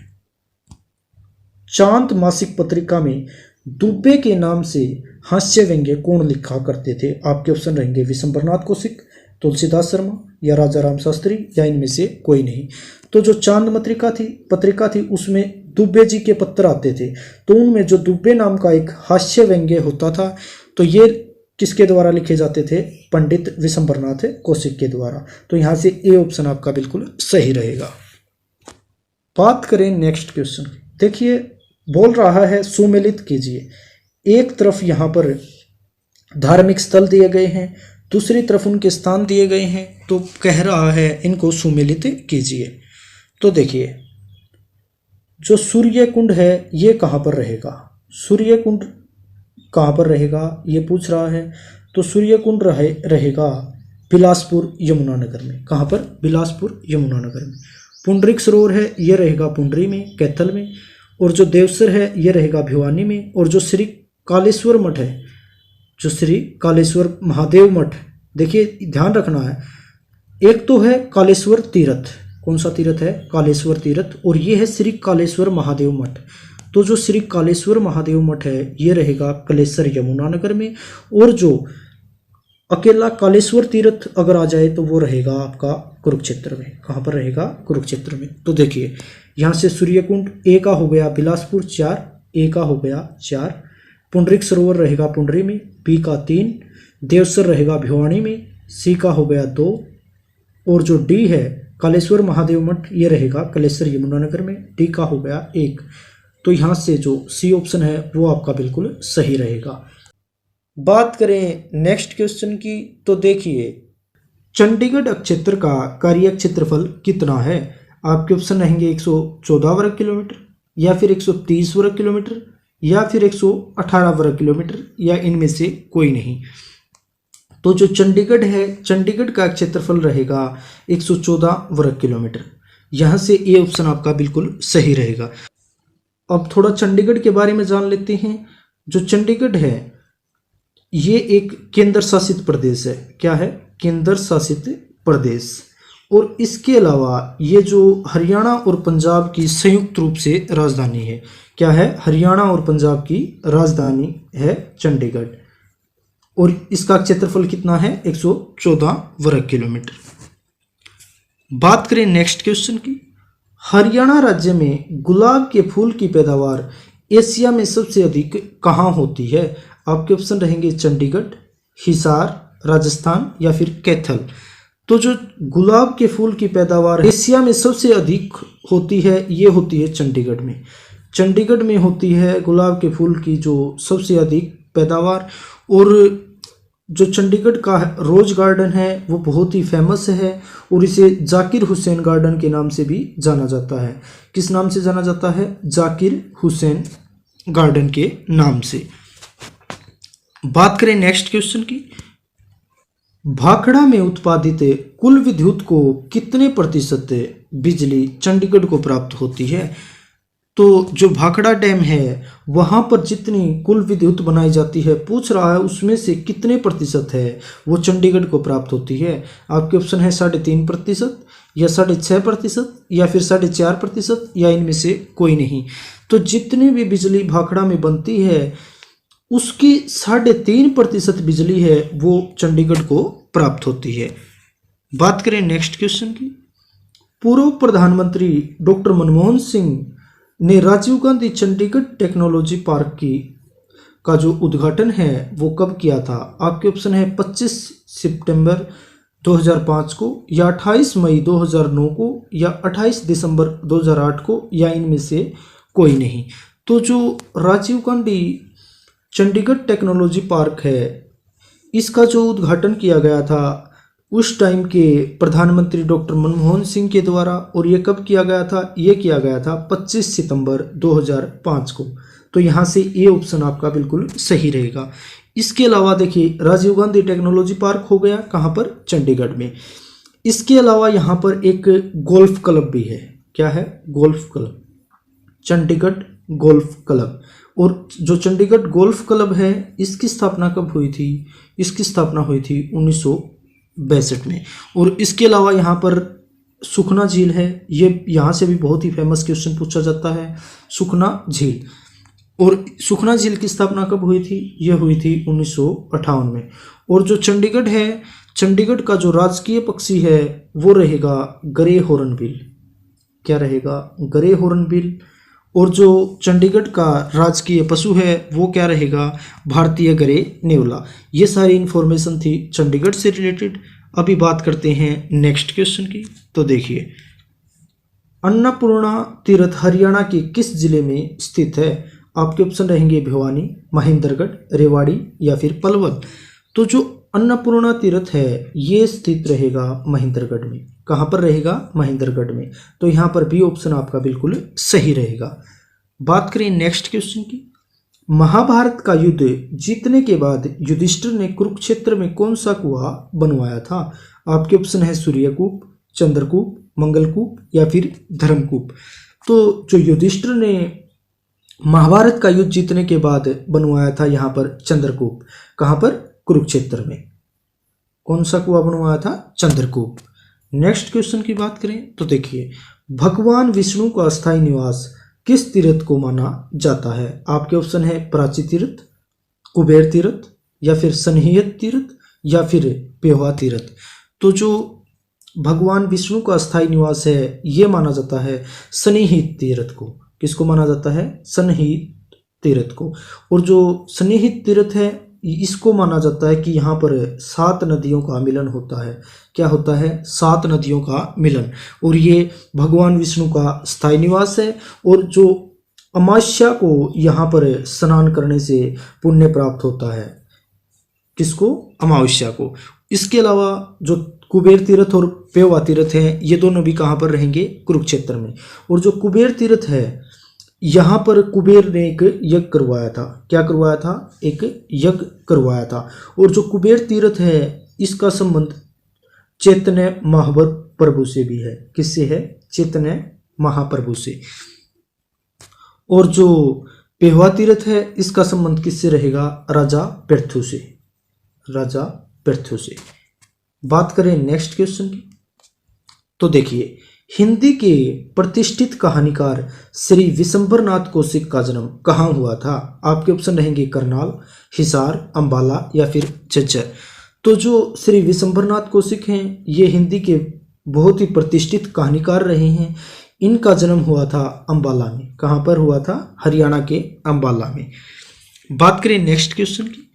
चांद मासिक पत्रिका में दुबे के नाम से हास्य व्यंग्य कौन लिखा करते थे? आपके ऑप्शन रहेंगे विशंबरनाथ कौशिक, तुलसीदास शर्मा या राजा राम शास्त्री या इनमें से कोई नहीं। तो जो चांद पत्रिका थी उसमें दुबे जी के पत्र आते थे, तो उनमें जो दुबे नाम का एक हास्य व्यंग्य होता था, तो ये किसके द्वारा लिखे जाते थे? पंडित विशंबरनाथ कौशिक के द्वारा। तो यहाँ से ए ऑप्शन आपका बिल्कुल सही रहेगा। बात करें नेक्स्ट क्वेश्चन, देखिए बोल रहा है सुमेलित कीजिए। एक तरफ यहाँ पर धार्मिक स्थल दिए गए हैं, दूसरी तरफ उनके स्थान दिए गए हैं, तो कह रहा है इनको सुमेलित कीजिए। तो देखिए, जो सूर्य कुंड है ये कहाँ पर रहेगा? सूर्य कुंड कहाँ पर रहेगा ये पूछ रहा है। तो सूर्य कुंड रहेगा बिलासपुर यमुनानगर में। कहाँ पर? बिलासपुर यमुनानगर में। पुंडरिक सरोवर है ये रहेगा पुंडरी में, कैथल में। और जो देवसर है ये रहेगा भिवानी में। और जो श्री कालेश्वर मठ है, जो श्री कालेश्वर महादेव मठ, देखिए ध्यान रखना है, एक तो है कालेश्वर तीर्थ। कौन सा तीर्थ है? कालेश्वर तीर्थ। और ये है श्री कालेश्वर महादेव मठ। तो जो श्री कालेश्वर महादेव मठ है ये रहेगा कलेसर यमुनानगर में। और जो अकेला कालेश्वर तीर्थ अगर आ जाए तो वो रहेगा आपका कुरुक्षेत्र में। कहाँ पर रहेगा? कुरुक्षेत्र में। तो देखिए यहाँ से सूर्यकुंड ए का हो गया बिलासपुर 4, ए का हो गया 4, पुंडरिक सरोवर रहेगा पुंडरी में, बी का 3, देवसर रहेगा भिवानी में, सी का हो गया 2, और जो डी है कालेश्वर महादेव मठ ये रहेगा कलेसर यमुनानगर में, डी का हो गया 1। तो यहाँ से जो सी ऑप्शन है वो आपका बिल्कुल सही रहेगा। बात करें नेक्स्ट क्वेश्चन की, तो देखिए चंडीगढ़ क्षेत्र का कार्य क्षेत्रफल कितना है? आपके ऑप्शन रहेंगे 114 वर्ग किलोमीटर, या फिर 130 वर्ग किलोमीटर, या फिर 118 वर्ग किलोमीटर, या इनमें से कोई नहीं। तो जो चंडीगढ़ है, चंडीगढ़ का क्षेत्रफल रहेगा 114 वर्ग किलोमीटर। यहाँ से ए ऑप्शन आपका बिल्कुल सही रहेगा। अब थोड़ा चंडीगढ़ के बारे में जान लेते हैं। जो चंडीगढ़ है ये एक केंद्र शासित प्रदेश है। क्या है? केंद्र शासित प्रदेश। और इसके अलावा ये जो हरियाणा और पंजाब की संयुक्त रूप से राजधानी है। क्या है? हरियाणा और पंजाब की राजधानी है चंडीगढ़। और इसका क्षेत्रफल कितना है? 114 वर्ग किलोमीटर। बात करें नेक्स्ट क्वेश्चन की, हरियाणा राज्य में गुलाब के फूल की पैदावार एशिया में सबसे अधिक कहाँ होती है? आपके ऑप्शन रहेंगे चंडीगढ़, हिसार, राजस्थान या फिर कैथल। तो जो गुलाब के फूल की पैदावार एशिया में सबसे अधिक होती है ये होती है चंडीगढ़ में। चंडीगढ़ में होती है गुलाब के फूल की जो सबसे अधिक पैदावार। और जो चंडीगढ़ का रोज गार्डन है वो बहुत ही फेमस है, और इसे जाकिर हुसैन गार्डन के नाम से भी जाना जाता है। किस नाम से जाना जाता है? जाकिर हुसैन गार्डन के नाम से। बात करें नेक्स्ट क्वेश्चन की, भाखड़ा में उत्पादित कुल विद्युत को कितने प्रतिशत बिजली चंडीगढ़ को प्राप्त होती है? तो जो भाखड़ा डैम है वहाँ पर जितनी कुल विद्युत बनाई जाती है, पूछ रहा है उसमें से कितने प्रतिशत है वो चंडीगढ़ को प्राप्त होती है। आपके ऑप्शन है 3.5% या 6.5% या फिर 4.5% या इनमें से कोई नहीं। तो जितनी भी बिजली भाखड़ा में बनती है उसकी 3.5% बिजली है वो चंडीगढ़ को प्राप्त होती है। बात करें नेक्स्ट क्वेश्चन की, पूर्व प्रधानमंत्री डॉक्टर मनमोहन सिंह ने राजीव गांधी चंडीगढ़ टेक्नोलॉजी पार्क का जो उद्घाटन है वो कब किया था? आपके ऑप्शन है 25 सितंबर 2005 को, या 28 मई 2009 को, या 28 दिसंबर 2008 को, या इनमें से कोई नहीं। तो जो राजीव गांधी चंडीगढ़ टेक्नोलॉजी पार्क है इसका जो उद्घाटन किया गया था उस टाइम के प्रधानमंत्री डॉक्टर मनमोहन सिंह के द्वारा, और ये कब किया गया था? ये किया गया था 25 सितंबर 2005 को। तो यहाँ से ये ऑप्शन आपका बिल्कुल सही रहेगा। इसके अलावा देखिए राजीव गांधी टेक्नोलॉजी पार्क हो गया कहाँ पर? चंडीगढ़ में। इसके अलावा यहाँ पर एक गोल्फ क्लब भी है। क्या है? Golf club, Chandigarh golf club. और जो चंडीगढ़ गोल्फ क्लब है इसकी स्थापना कब हुई थी? इसकी स्थापना हुई थी 19 1862 में। और इसके अलावा यहाँ पर सुखना झील है, ये यहाँ से भी बहुत ही फेमस क्वेश्चन पूछा जाता है, सुखना झील। और सुखना झील की स्थापना कब हुई थी? ये हुई थी 1958 में। और जो चंडीगढ़ है, चंडीगढ़ का जो राजकीय पक्षी है वो रहेगा ग्रे हॉर्नबिल। क्या रहेगा? Grey hornbill. और जो चंडीगढ़ का राजकीय पशु है वो क्या रहेगा? भारतीय ग्रे नेवला। ये सारी इंफॉर्मेशन थी चंडीगढ़ से रिलेटेड। अभी बात करते हैं नेक्स्ट क्वेश्चन की। तो देखिए, अन्नपूर्णा तीर्थ हरियाणा के किस जिले में स्थित है? आपके ऑप्शन रहेंगे भिवानी, महेंद्रगढ़, रेवाड़ी या फिर पलवल। तो जो अन्नपूर्णा तीर्थ है ये स्थित रहेगा महेंद्रगढ़ में। कहाँ पर रहेगा? महेंद्रगढ़ में। तो यहाँ पर बी ऑप्शन आपका बिल्कुल सही रहेगा। बात करें नेक्स्ट क्वेश्चन की। महाभारत का युद्ध जीतने के बाद युधिष्ठिर ने कुरुक्षेत्र में कौन सा कुआं बनवाया था? आपके ऑप्शन है सूर्यकूप, चंद्रकूप, मंगलकूप या फिर धर्मकूप। तो जो युधिष्ठिर ने महाभारत का युद्ध जीतने के बाद बनवाया था यहाँ पर चंद्रकूप। कहाँ पर? कुरुक्षेत्र में। कौन सा कुआं बनवाया था? चंद्रकूप। नेक्स्ट क्वेश्चन की बात करें तो देखिए, भगवान विष्णु का अस्थायी निवास किस तीर्थ को माना जाता है? आपके ऑप्शन है प्राची तीर्थ, कुबेर तीर्थ या फिर सनहियत तीर्थ या फिर पेवा तीर्थ। तो जो भगवान विष्णु का अस्थायी निवास है ये माना जाता है सन्निहित तीर्थ को। किसको माना जाता है? सन्निहित तीर्थ को। और जो सन्निहित तीर्थ है इसको माना जाता है कि यहाँ पर 7 नदियों का मिलन होता है। क्या होता है? 7 नदियों का मिलन। और ये भगवान विष्णु का स्थायी निवास है। और जो अमावस्या को यहाँ पर स्नान करने से पुण्य प्राप्त होता है। किसको? अमावस्या को। इसके अलावा जो कुबेर तीर्थ और पेवा तीर्थ हैं ये दोनों भी कहाँ पर रहेंगे? कुरुक्षेत्र में। और जो कुबेर तीर्थ है यहाँ पर कुबेर ने एक यज्ञ करवाया था। क्या करवाया था? एक यज्ञ करवाया था। और जो कुबेर तीर्थ है इसका संबंध चैतन्य महाप्रभु से भी है। किससे है? चैतन्य महाप्रभु से। और जो पेवा तीर्थ है इसका संबंध किससे रहेगा? राजा पृथु से। राजा पृथु से। बात करें नेक्स्ट क्वेश्चन की तो देखिए, हिंदी के प्रतिष्ठित कहानीकार श्री विशंबरनाथ कौशिक का जन्म कहाँ हुआ था? आपके ऑप्शन रहेंगे करनाल, हिसार, अंबाला या फिर झज्जर। तो जो श्री विशंबरनाथ कौशिक हैं ये हिंदी के बहुत ही प्रतिष्ठित कहानीकार रहे हैं। इनका जन्म हुआ था अंबाला में। कहाँ पर हुआ था? हरियाणा के अंबाला में। बात करें नेक्स्ट क्वेश्चन की।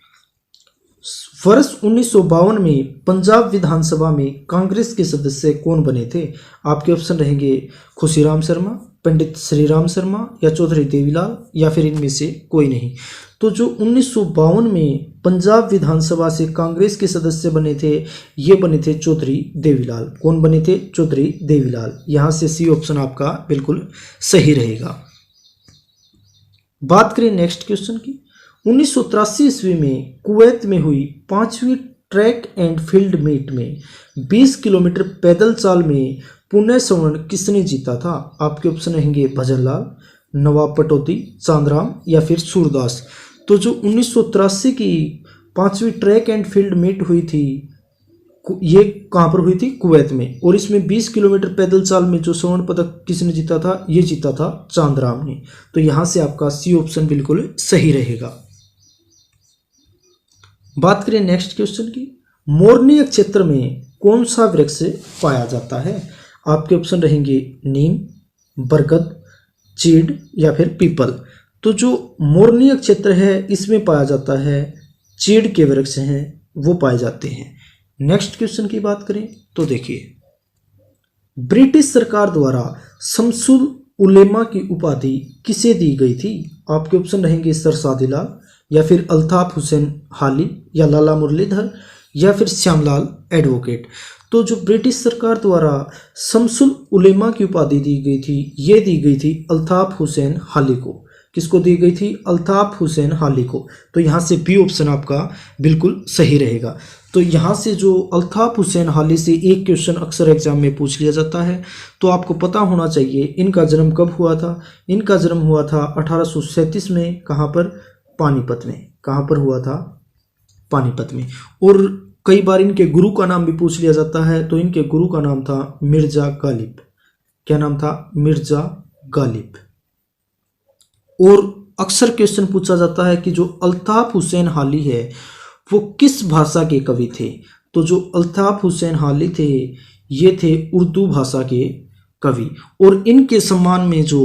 वर्ष 1952 में पंजाब विधानसभा में कांग्रेस के सदस्य कौन बने थे? आपके ऑप्शन रहेंगे खुशीराम शर्मा, पंडित श्रीराम शर्मा या चौधरी देवीलाल या फिर इनमें से कोई नहीं। तो जो 1952 में पंजाब विधानसभा से कांग्रेस के सदस्य बने थे ये बने थे चौधरी देवीलाल। कौन बने थे? चौधरी देवीलाल। यहाँ से सी ऑप्शन आपका बिल्कुल सही रहेगा। बात करें नेक्स्ट क्वेश्चन की। 1983 ईस्वी में कुवैत में हुई 5वीं ट्रैक एंड फील्ड मीट में 20 किलोमीटर पैदल चाल में पुण्य स्वर्ण किसने जीता था? आपके ऑप्शन रहेंगे भजनलाल, नवाब पटौदी, चांदराम या फिर सूरदास। तो जो 1983 की 5वीं ट्रैक एंड फील्ड मीट हुई थी ये कहाँ पर हुई थी? कुवैत में। और इसमें 20 किलोमीटर पैदल चाल में जो स्वर्ण पदक किसने जीता था? ये जीता था चांदराम ने। तो यहाँ से आपका सी ऑप्शन बिल्कुल सही रहेगा। बात करें नेक्स्ट क्वेश्चन की। मोरनी क्षेत्र में कौन सा वृक्ष पाया जाता है? आपके ऑप्शन रहेंगे नीम, बरगद, चीड़ या फिर पीपल। तो जो मोरनी क्षेत्र है इसमें पाया जाता है चीड़ के वृक्ष हैं वो पाए जाते हैं। नेक्स्ट क्वेश्चन की बात करें तो देखिए, ब्रिटिश सरकार द्वारा शमसुल उलेमा की उपाधि किसे दी गई थी? आपके ऑप्शन रहेंगे सर सादीलाल या फिर अल्ताफ हुसैन हाली या लाला मुरलीधर या फिर श्यामलाल एडवोकेट। तो जो ब्रिटिश सरकार द्वारा शमसुल उलेमा की उपाधि दी गई थी ये दी गई थी अल्ताफ हुसैन हाली को। किसको दी गई थी? अल्ताफ हुसैन हाली को। तो यहाँ से बी ऑप्शन आपका बिल्कुल सही रहेगा। तो यहाँ से जो अल्ताफ हुसैन हाली से एक क्वेश्चन अक्सर एग्जाम में पूछ लिया जाता है तो आपको पता होना चाहिए इनका जन्म कब हुआ था। इनका जन्म हुआ था 1837 में। कहाँ पर? पानीपत में। कहाँ पर हुआ था? पानीपत में। और कई बार इनके गुरु का नाम भी पूछ लिया जाता है, तो इनके गुरु का नाम था मिर्जा गालिब। क्या नाम था? मिर्जा गालिब। और अक्सर क्वेश्चन पूछा जाता है कि जो अल्ताफ हुसैन हाली है वो किस भाषा के कवि थे? तो जो अल्ताफ हुसैन हाली थे ये थे उर्दू भाषा के कवि। और इनके सम्मान में जो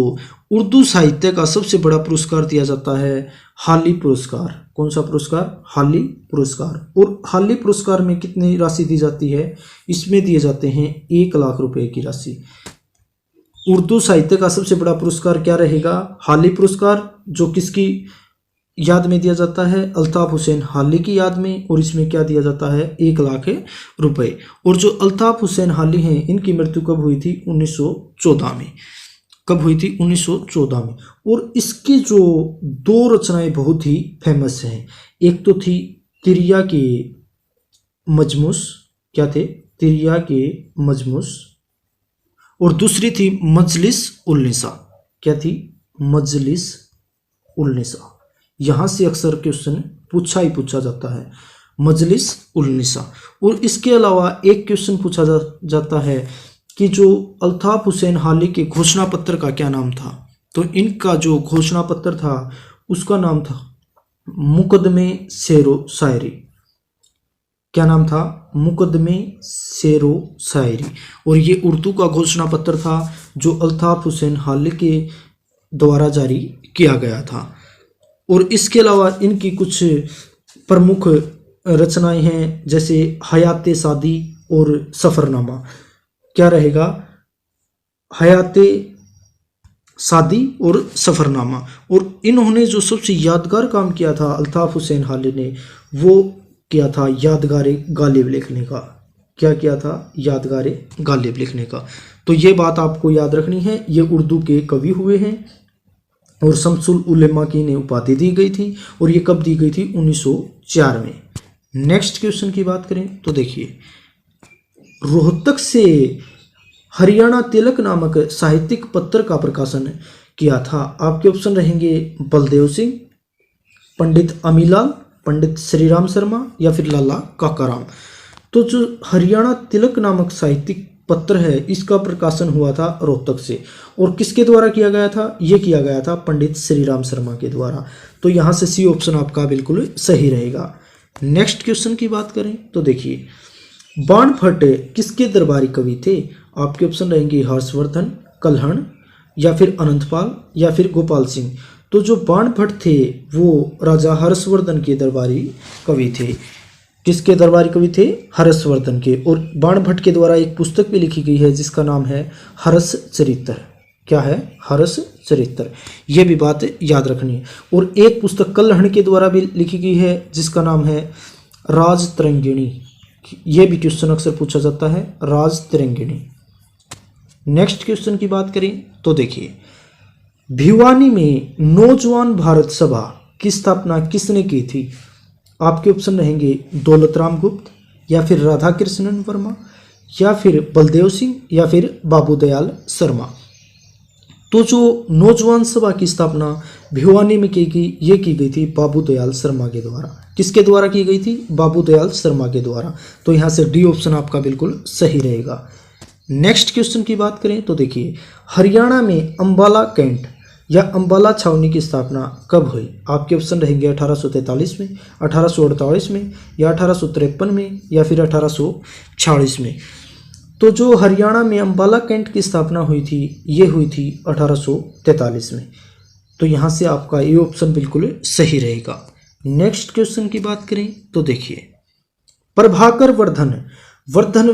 उर्दू साहित्य का सबसे बड़ा पुरस्कार दिया जाता है हाली पुरस्कार। कौन सा पुरस्कार? हाली पुरस्कार। और हाली पुरस्कार में कितनी राशि दी जाती है? इसमें दिए जाते हैं 1 लाख रुपए की राशि। उर्दू साहित्य का सबसे बड़ा पुरस्कार क्या रहेगा? हाली पुरस्कार, जो किसकी याद में दिया जाता है? अल्ताफ हुसैन हाली की याद में। और इसमें क्या दिया जाता है? 1 लाख रुपए। और जो अल्ताफ हुसैन हाली हैं इनकी मृत्यु कब हुई थी? 1914 में। कब हुई थी? 1914 में। और इसकी जो 2 रचनाएं बहुत ही फेमस हैं। एक तो थी तिरिया के मजमूस। क्या थे? तिरिया के मजमूस। और दूसरी थी मजलिस उल निसा। क्या थी? मजलिस उल निसा। यहां से अक्सर क्वेश्चन पूछा जाता है, मजलिस उल निसा। और इसके अलावा एक क्वेश्चन पूछा जाता है कि जो अल्ताफ हुसैन हाली के घोषणा पत्र का क्या नाम था? तो इनका जो घोषणा पत्र था उसका नाम था मुकदमे शेरो शायरी। क्या नाम था? मुकदमे शेरो शायरी। और ये उर्दू का घोषणा पत्र था जो अल्ताफ हुसैन हाली के द्वारा जारी किया गया था। और इसके अलावा इनकी कुछ प्रमुख रचनाएं हैं, जैसे हयाते सादी और सफ़रनामा। क्या रहेगा? हयाते सादी और सफ़रनामा। और इन्होंने जो सबसे यादगार काम किया था अल्ताफ हुसैन हाली ने, वो किया था यादगारे गालिब लिखने का। क्या किया था? यादगारे गालिब लिखने का। तो ये बात आपको याद रखनी है, ये उर्दू के कवि हुए हैं और शमसुल उलेमा की इन्हें उपाधि दी गई थी। और ये कब दी गई थी? 1904 में। नेक्स्ट क्वेश्चन की बात करें तो देखिए, रोहतक से हरियाणा तिलक नामक साहित्यिक पत्र का प्रकाशन किया था। आपके ऑप्शन रहेंगे बलदेव सिंह, पंडित अमीलाल, पंडित श्रीराम शर्मा या फिर लाला काकाराम। तो जो हरियाणा तिलक नामक साहित्यिक पत्र है इसका प्रकाशन हुआ था रोहतक से। और किसके द्वारा किया गया था? ये किया गया था पंडित श्रीराम शर्मा के द्वारा। तो यहाँ से सी ऑप्शन आपका बिल्कुल सही रहेगा। नेक्स्ट क्वेश्चन की बात करें तो देखिए, बाणभट्ट किसके दरबारी कवि थे? आपके ऑप्शन रहेंगे हर्षवर्धन, कल्हण या फिर अनंतपाल या फिर गोपाल सिंह। तो जो बाणभट्ट थे वो राजा हर्षवर्धन के दरबारी कवि थे। किसके दरबारी कवि थे? हर्षवर्धन के। और बाणभट्ट के द्वारा एक पुस्तक भी लिखी गई है जिसका नाम है हर्ष चरित्र। क्या है? हर्ष चरित्र। ये भी बात याद रखनी है। और एक पुस्तक कल्हण के द्वारा भी लिखी गई है जिसका नाम है राज तरंगिणी। ये भी क्वेश्चन अक्सर पूछा जाता है, राज तरंगिणी। नेक्स्ट क्वेश्चन की बात करें तो देखिए, भिवानी में नौजवान भारत सभा की स्थापना किसने की थी? आपके ऑप्शन रहेंगे दौलतराम गुप्त या फिर राधा कृष्णन वर्मा या फिर बलदेव सिंह या फिर बाबू दयाल शर्मा। तो जो नौजवान सभा की स्थापना भिवानी में की गई थी बाबू दयाल शर्मा के द्वारा। किसके द्वारा की गई थी? बाबू दयाल शर्मा के द्वारा। तो यहाँ से डी ऑप्शन आपका बिल्कुल सही रहेगा। नेक्स्ट क्वेश्चन की बात करें तो देखिए, हरियाणा में अंबाला कैंट या अंबाला छावनी की स्थापना कब हुई? आपके ऑप्शन रहेंगे 1843 में, 1848 में या 1853 में या फिर 1846 में। तो जो हरियाणा में अंबाला कैंट की स्थापना हुई थी ये हुई थी 1843 में। तो यहाँ से आपका ये ऑप्शन बिल्कुल सही रहेगा। नेक्स्ट क्वेश्चन की बात करें तो देखिए, प्रभाकर वर्धन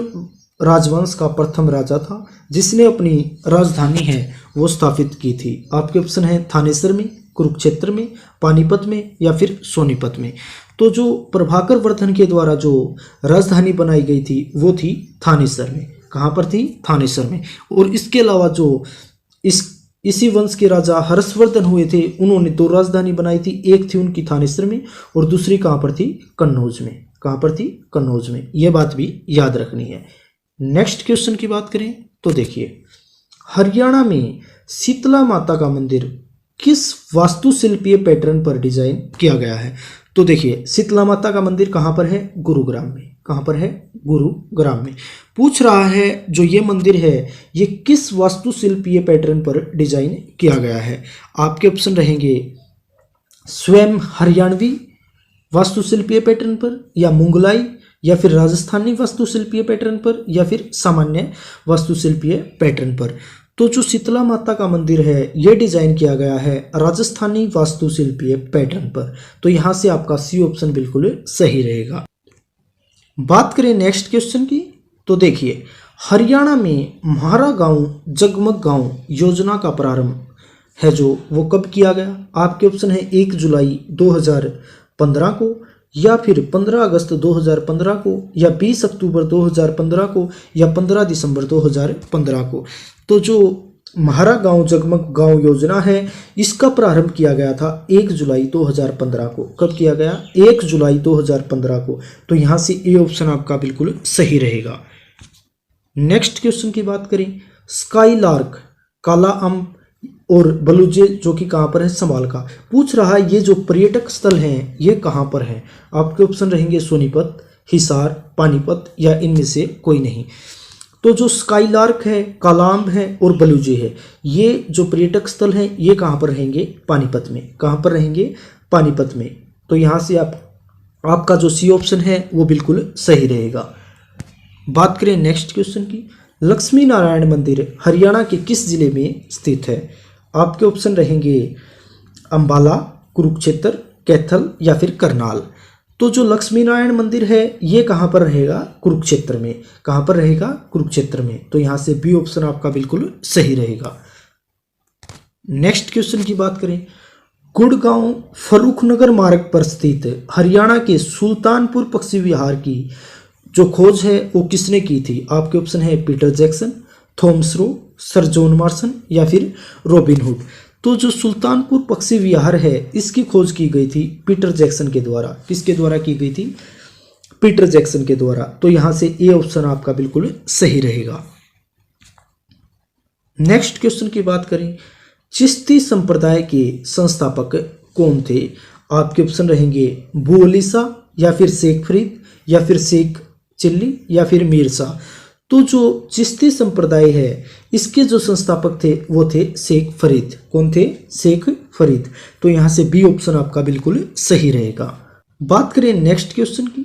राजवंश का प्रथम राजा था जिसने अपनी राजधानी है वो स्थापित की थी। आपके ऑप्शन है थानेसर में, कुरुक्षेत्र में, पानीपत में या फिर सोनीपत में। तो जो प्रभाकर वर्धन के द्वारा जो राजधानी बनाई गई थी वो थी थानेसर में। कहाँ पर थी? थानेसर में। और इसके अलावा जो इसी वंश के राजा हर्षवर्धन हुए थे उन्होंने 2 राजधानी बनाई थी। एक थी उनकी थानेसर में और दूसरी कहाँ पर थी? कन्नौज में। कहाँ पर थी? कन्नौज में। यह बात भी याद रखनी है। नेक्स्ट क्वेश्चन की बात करें तो देखिए, हरियाणा में शीतला माता का मंदिर किस वास्तुशिल्पीय पैटर्न पर डिजाइन किया गया है? तो देखिए शीतला माता का मंदिर कहाँ पर है? गुरुग्राम में। कहाँ पर है? गुरुग्राम में। पूछ रहा है जो ये मंदिर है ये किस वास्तुशिल्पीय पैटर्न पर डिजाइन किया गया है? आपके ऑप्शन रहेंगे स्वयं हरियाणवी वास्तुशिल्पीय पैटर्न पर, या मुगलाई, या फिर राजस्थानी वास्तुशिल्पीय पैटर्न पर, या फिर सामान्य वास्तुशिल्पीय पैटर्न पर। तो जो शीतला माता का मंदिर है ये डिजाइन किया गया है राजस्थानी वास्तुशिल्पीय पैटर्न पर। तो यहाँ से आपका सी ऑप्शन बिल्कुल सही रहेगा। बात करें नेक्स्ट क्वेश्चन की, तो देखिए हरियाणा में म्हारा गांव जगमग गांव योजना का प्रारंभ है जो वो कब किया गया? आपके ऑप्शन है 1 जुलाई 2015 को, या फिर 15 अगस्त 2015 को, या 20 अक्टूबर 2015 को, या 15 दिसंबर 2015 को। तो जो म्हारा गांव जगमग गांव योजना है इसका प्रारंभ किया गया था 1 जुलाई 2015 को। कब किया गया? 1 जुलाई 2015 को। तो यहाँ से ए ऑप्शन आपका बिल्कुल सही रहेगा। नेक्स्ट क्वेश्चन की बात करें, स्काईलार्क, काला अम्ब और बलूजे जो कि कहाँ पर है? संभाल का। पूछ रहा है ये जो पर्यटक स्थल हैं ये कहाँ पर हैं? आपके ऑप्शन रहेंगे सोनीपत, हिसार, पानीपत, या इनमें से कोई नहीं। तो जो स्काईलार्क है, कालाअंब है और बलूजे है, ये जो पर्यटक स्थल हैं ये कहाँ पर रहेंगे? पानीपत में। कहाँ पर रहेंगे? पानीपत में। तो यहाँ से आपका जो सी ऑप्शन है वो बिल्कुल सही रहेगा। बात करें नेक्स्ट क्वेश्चन की, लक्ष्मी नारायण मंदिर हरियाणा के किस जिले में स्थित है? आपके ऑप्शन रहेंगे अंबाला, कुरुक्षेत्र, कैथल, या फिर करनाल। तो जो लक्ष्मी नारायण मंदिर है ये कहाँ पर रहेगा? कुरुक्षेत्र में। कहाँ पर रहेगा? कुरुक्षेत्र में। तो यहाँ से बी ऑप्शन आपका बिल्कुल सही रहेगा। नेक्स्ट क्वेश्चन की बात करें, गुड़गांव फर्रुखनगर मार्ग पर स्थित हरियाणा के सुल्तानपुर पक्षी विहार की जो खोज है वो किसने की थी? आपके ऑप्शन है Peter Jackson, Thomas Roe, sir John Marsons, या फिर रॉबिन हुड। तो जो सुल्तानपुर पक्षी विहार है इसकी खोज की गई थी पीटर जैक्सन के द्वारा। किसके द्वारा की गई थी? पीटर जैक्सन के द्वारा। तो यहाँ से ए ऑप्शन आपका बिल्कुल सही रहेगा। नेक्स्ट क्वेश्चन की बात करें, चिश्ती संप्रदाय के संस्थापक कौन थे? आपके ऑप्शन रहेंगे बुअलीसा, या फिर शेख फरीद, या फिर शेख चिल्ली, या फिर मीर शाह। तो जो चिश्ती संप्रदाय है इसके जो संस्थापक थे वो थे शेख फरीद। कौन थे? शेख फरीद। तो यहाँ से बी ऑप्शन आपका बिल्कुल सही रहेगा। बात करें नेक्स्ट क्वेश्चन की,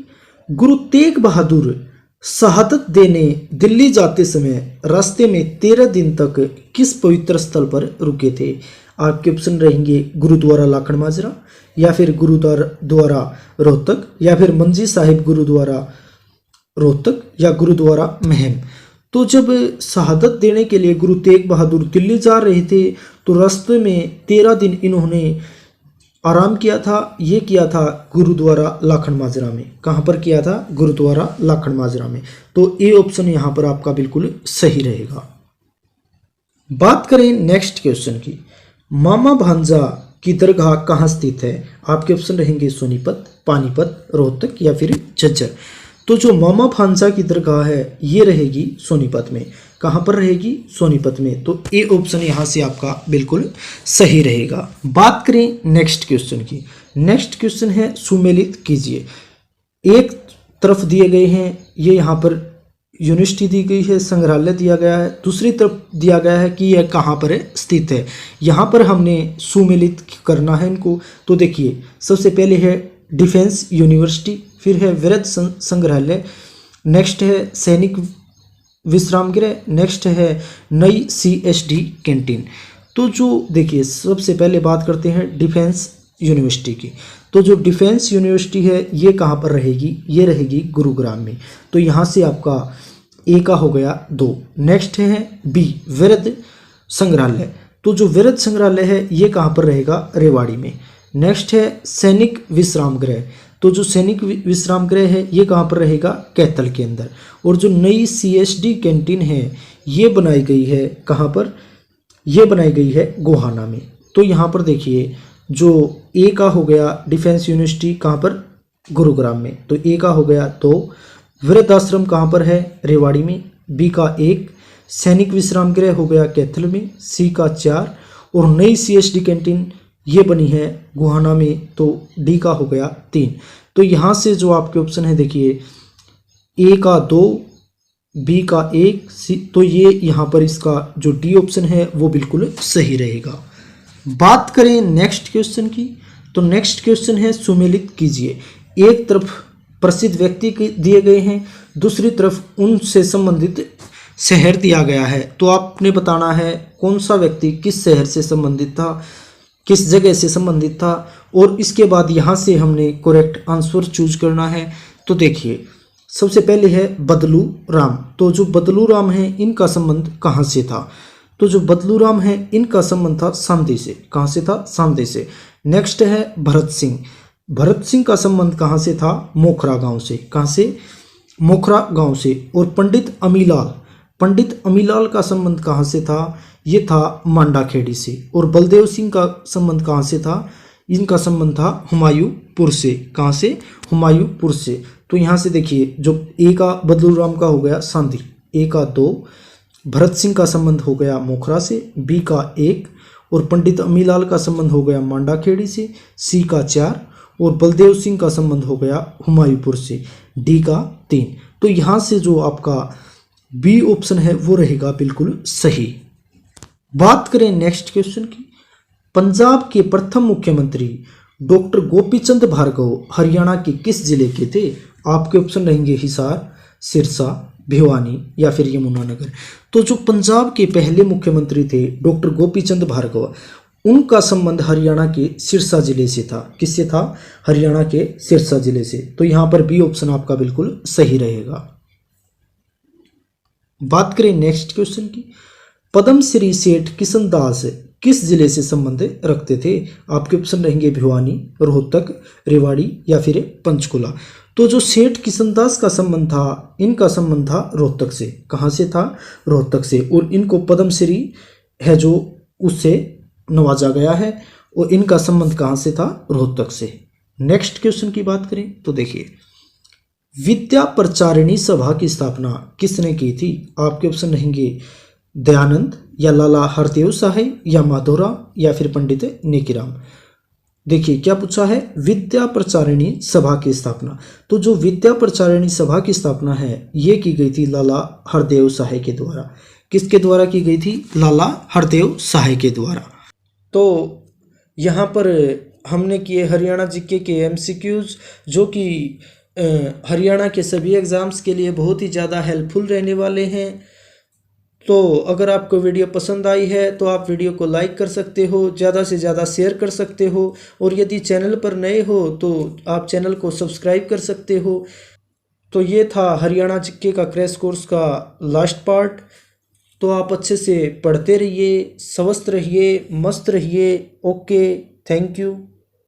गुरु तेग बहादुर शहादत देने दिल्ली जाते समय रास्ते में 13 दिन तक किस पवित्र स्थल पर रुके थे? आपके ऑप्शन रहेंगे गुरुद्वारा लाखन माजरा, या फिर गुरुद्वारा रोहतक, या फिर मंजी साहिब गुरुद्वारा रोहतक, या गुरुद्वारा महम। तो जब शहादत देने के लिए गुरु तेग बहादुर दिल्ली जा रहे थे तो रास्ते में 13 दिन इन्होंने आराम किया था। ये किया था गुरुद्वारा लाखन माजरा में। कहाँ पर किया था? गुरुद्वारा लाखन माजरा में। तो ए ऑप्शन यहाँ पर आपका बिल्कुल सही रहेगा। बात करें नेक्स्ट क्वेश्चन की, मामा भांजा की दरगाह कहाँ स्थित है? आपके ऑप्शन रहेंगे सोनीपत, पानीपत, रोहतक, या फिर झज्जर। तो जो मामा भांजा की दरगाह है ये रहेगी सोनीपत में। कहाँ पर रहेगी? सोनीपत में। तो ए ऑप्शन यहाँ से आपका बिल्कुल सही रहेगा। बात करें नेक्स्ट क्वेश्चन की, नेक्स्ट क्वेश्चन है सुमेलित कीजिए। एक तरफ दिए गए हैं ये यहाँ पर यूनिवर्सिटी दी गई है, संग्रहालय दिया गया है, दूसरी तरफ दिया गया है कि यह कहाँ पर स्थित है। यहाँ पर हमने सुमेलित करना है इनको। तो देखिए सबसे पहले है डिफेंस यूनिवर्सिटी, फिर है वृद्ध संग्रहालय, नेक्स्ट है सैनिक विश्राम गृह, नेक्स्ट है नई CSD कैंटीन। तो जो देखिए सबसे पहले बात करते हैं डिफेंस यूनिवर्सिटी की। तो जो डिफेंस यूनिवर्सिटी है ये कहाँ पर रहेगी? ये रहेगी गुरुग्राम में। तो यहाँ से आपका ए का हो गया 2। नेक्स्ट है बी वृद्ध संग्रहालय। तो जो वृद्ध संग्रहालय है ये कहाँ पर रहेगा? रेवाड़ी में। नेक्स्ट है सैनिक विश्राम गृह। तो जो सैनिक विश्राम गृह है ये कहाँ पर रहेगा? कैथल के अंदर। और जो नई CSD कैंटीन है ये बनाई गई है कहाँ पर? ये बनाई गई है गोहाना में। तो यहाँ पर देखिए जो ए का हो गया डिफेंस यूनिवर्सिटी कहाँ पर? गुरुग्राम में। तो ए का हो गया 2, वृद्ध आश्रम कहाँ पर है? रेवाड़ी में। बी का 1, सैनिक विश्राम गृह हो गया कैथल में। सी का 4 और नई CSD कैंटीन ये बनी है गुहाना में, तो डी का हो गया 3। तो यहाँ से जो आपके ऑप्शन है देखिए, ए का 2, बी का 1, सी, तो ये यहाँ पर इसका जो डी ऑप्शन है वो बिल्कुल सही रहेगा। बात करें नेक्स्ट क्वेश्चन की, तो नेक्स्ट क्वेश्चन है सुमेलित कीजिए। एक तरफ प्रसिद्ध व्यक्ति दिए गए हैं, दूसरी तरफ उनसे संबंधित शहर दिया गया है, तो आपने बताना है कौन सा व्यक्ति किस शहर से संबंधित था, किस जगह से संबंधित था, और इसके बाद यहाँ से हमने करेक्ट आंसर चूज करना है। तो देखिए, सबसे पहले है बदलू राम। तो जो बदलू राम है इनका संबंध कहाँ से था, तो जो बदलू राम है इनका संबंध था सांदी से। कहाँ से था, सांदी से। नेक्स्ट है भरत सिंह। भरत सिंह का संबंध कहाँ से था, मोखरा गांव से। कहाँ से, मोखरा गांव से। और पंडित अमीलाल, पंडित अमीलाल का संबंध कहाँ से था, ये था मांडाखेड़ी से। और बलदेव सिंह का संबंध कहाँ से था, इनका संबंध था हुमायूंपुर से। कहाँ से, हुमायूंपुर से। तो यहाँ से देखिए, जो ए का बदलू राम का हो गया सांदी, ए का 2, भरत सिंह का संबंध हो गया मोखरा से, बी का 1, और पंडित अमीलाल का संबंध हो गया मांडाखेड़ी से, सी का 4, और बलदेव सिंह का संबंध हो गया हुमायूंपुर से, डी का 3। तो यहाँ से जो आपका बी ऑप्शन है वो रहेगा बिल्कुल सही। बात करें नेक्स्ट क्वेश्चन की, पंजाब के प्रथम मुख्यमंत्री डॉक्टर गोपीचंद भार्गव हरियाणा के किस जिले के थे। आपके ऑप्शन रहेंगे हिसार, सिरसा, भिवानी या फिर यमुनानगर। तो जो पंजाब के पहले मुख्यमंत्री थे डॉक्टर गोपीचंद भार्गव, उनका संबंध हरियाणा के सिरसा जिले से था। किससे था, हरियाणा के सिरसा जिले से। तो यहाँ पर बी ऑप्शन आपका बिल्कुल सही रहेगा। बात करें नेक्स्ट क्वेश्चन की, पद्मश्री सेठ किशन दास किस जिले से संबंध रखते थे। आपके ऑप्शन रहेंगे भिवानी, रोहतक, रेवाड़ी या फिर पंचकुला। तो जो सेठ किशनदास का संबंध था, इनका संबंध था रोहतक से। कहाँ से था, रोहतक से। और इनको पद्मश्री है जो उससे नवाजा गया है, और इनका संबंध कहाँ से था, रोहतक से। नेक्स्ट क्वेश्चन की बात करें तो देखिए, विद्या प्रचारिणी सभा की स्थापना किसने की थी। आपके ऑप्शन रहेंगे दयानंद, या लाला हरदेव साहय, या माधोराव, या फिर पंडित नेकीराम। देखिए क्या पूछा है, विद्या प्रचारिणी सभा की स्थापना। तो जो विद्या प्रचारिणी सभा की स्थापना है ये की गई थी लाला हरदेव साहय के द्वारा। किसके द्वारा की गई थी, लाला हरदेव साहय के द्वारा। तो यहाँ पर हमने किए हरियाणा जीके के एमसीक्यूज, जो कि हरियाणा के सभी एग्ज़ाम्स के लिए बहुत ही ज़्यादा हेल्पफुल रहने वाले हैं। तो अगर आपको वीडियो पसंद आई है तो आप वीडियो को लाइक कर सकते हो, ज़्यादा से ज़्यादा शेयर कर सकते हो, और यदि चैनल पर नए हो तो आप चैनल को सब्सक्राइब कर सकते हो। तो ये था हरियाणा जीके का क्रैश कोर्स का लास्ट पार्ट। तो आप अच्छे से पढ़ते रहिए, स्वस्थ रहिए, मस्त रहिए। Okay, thank you.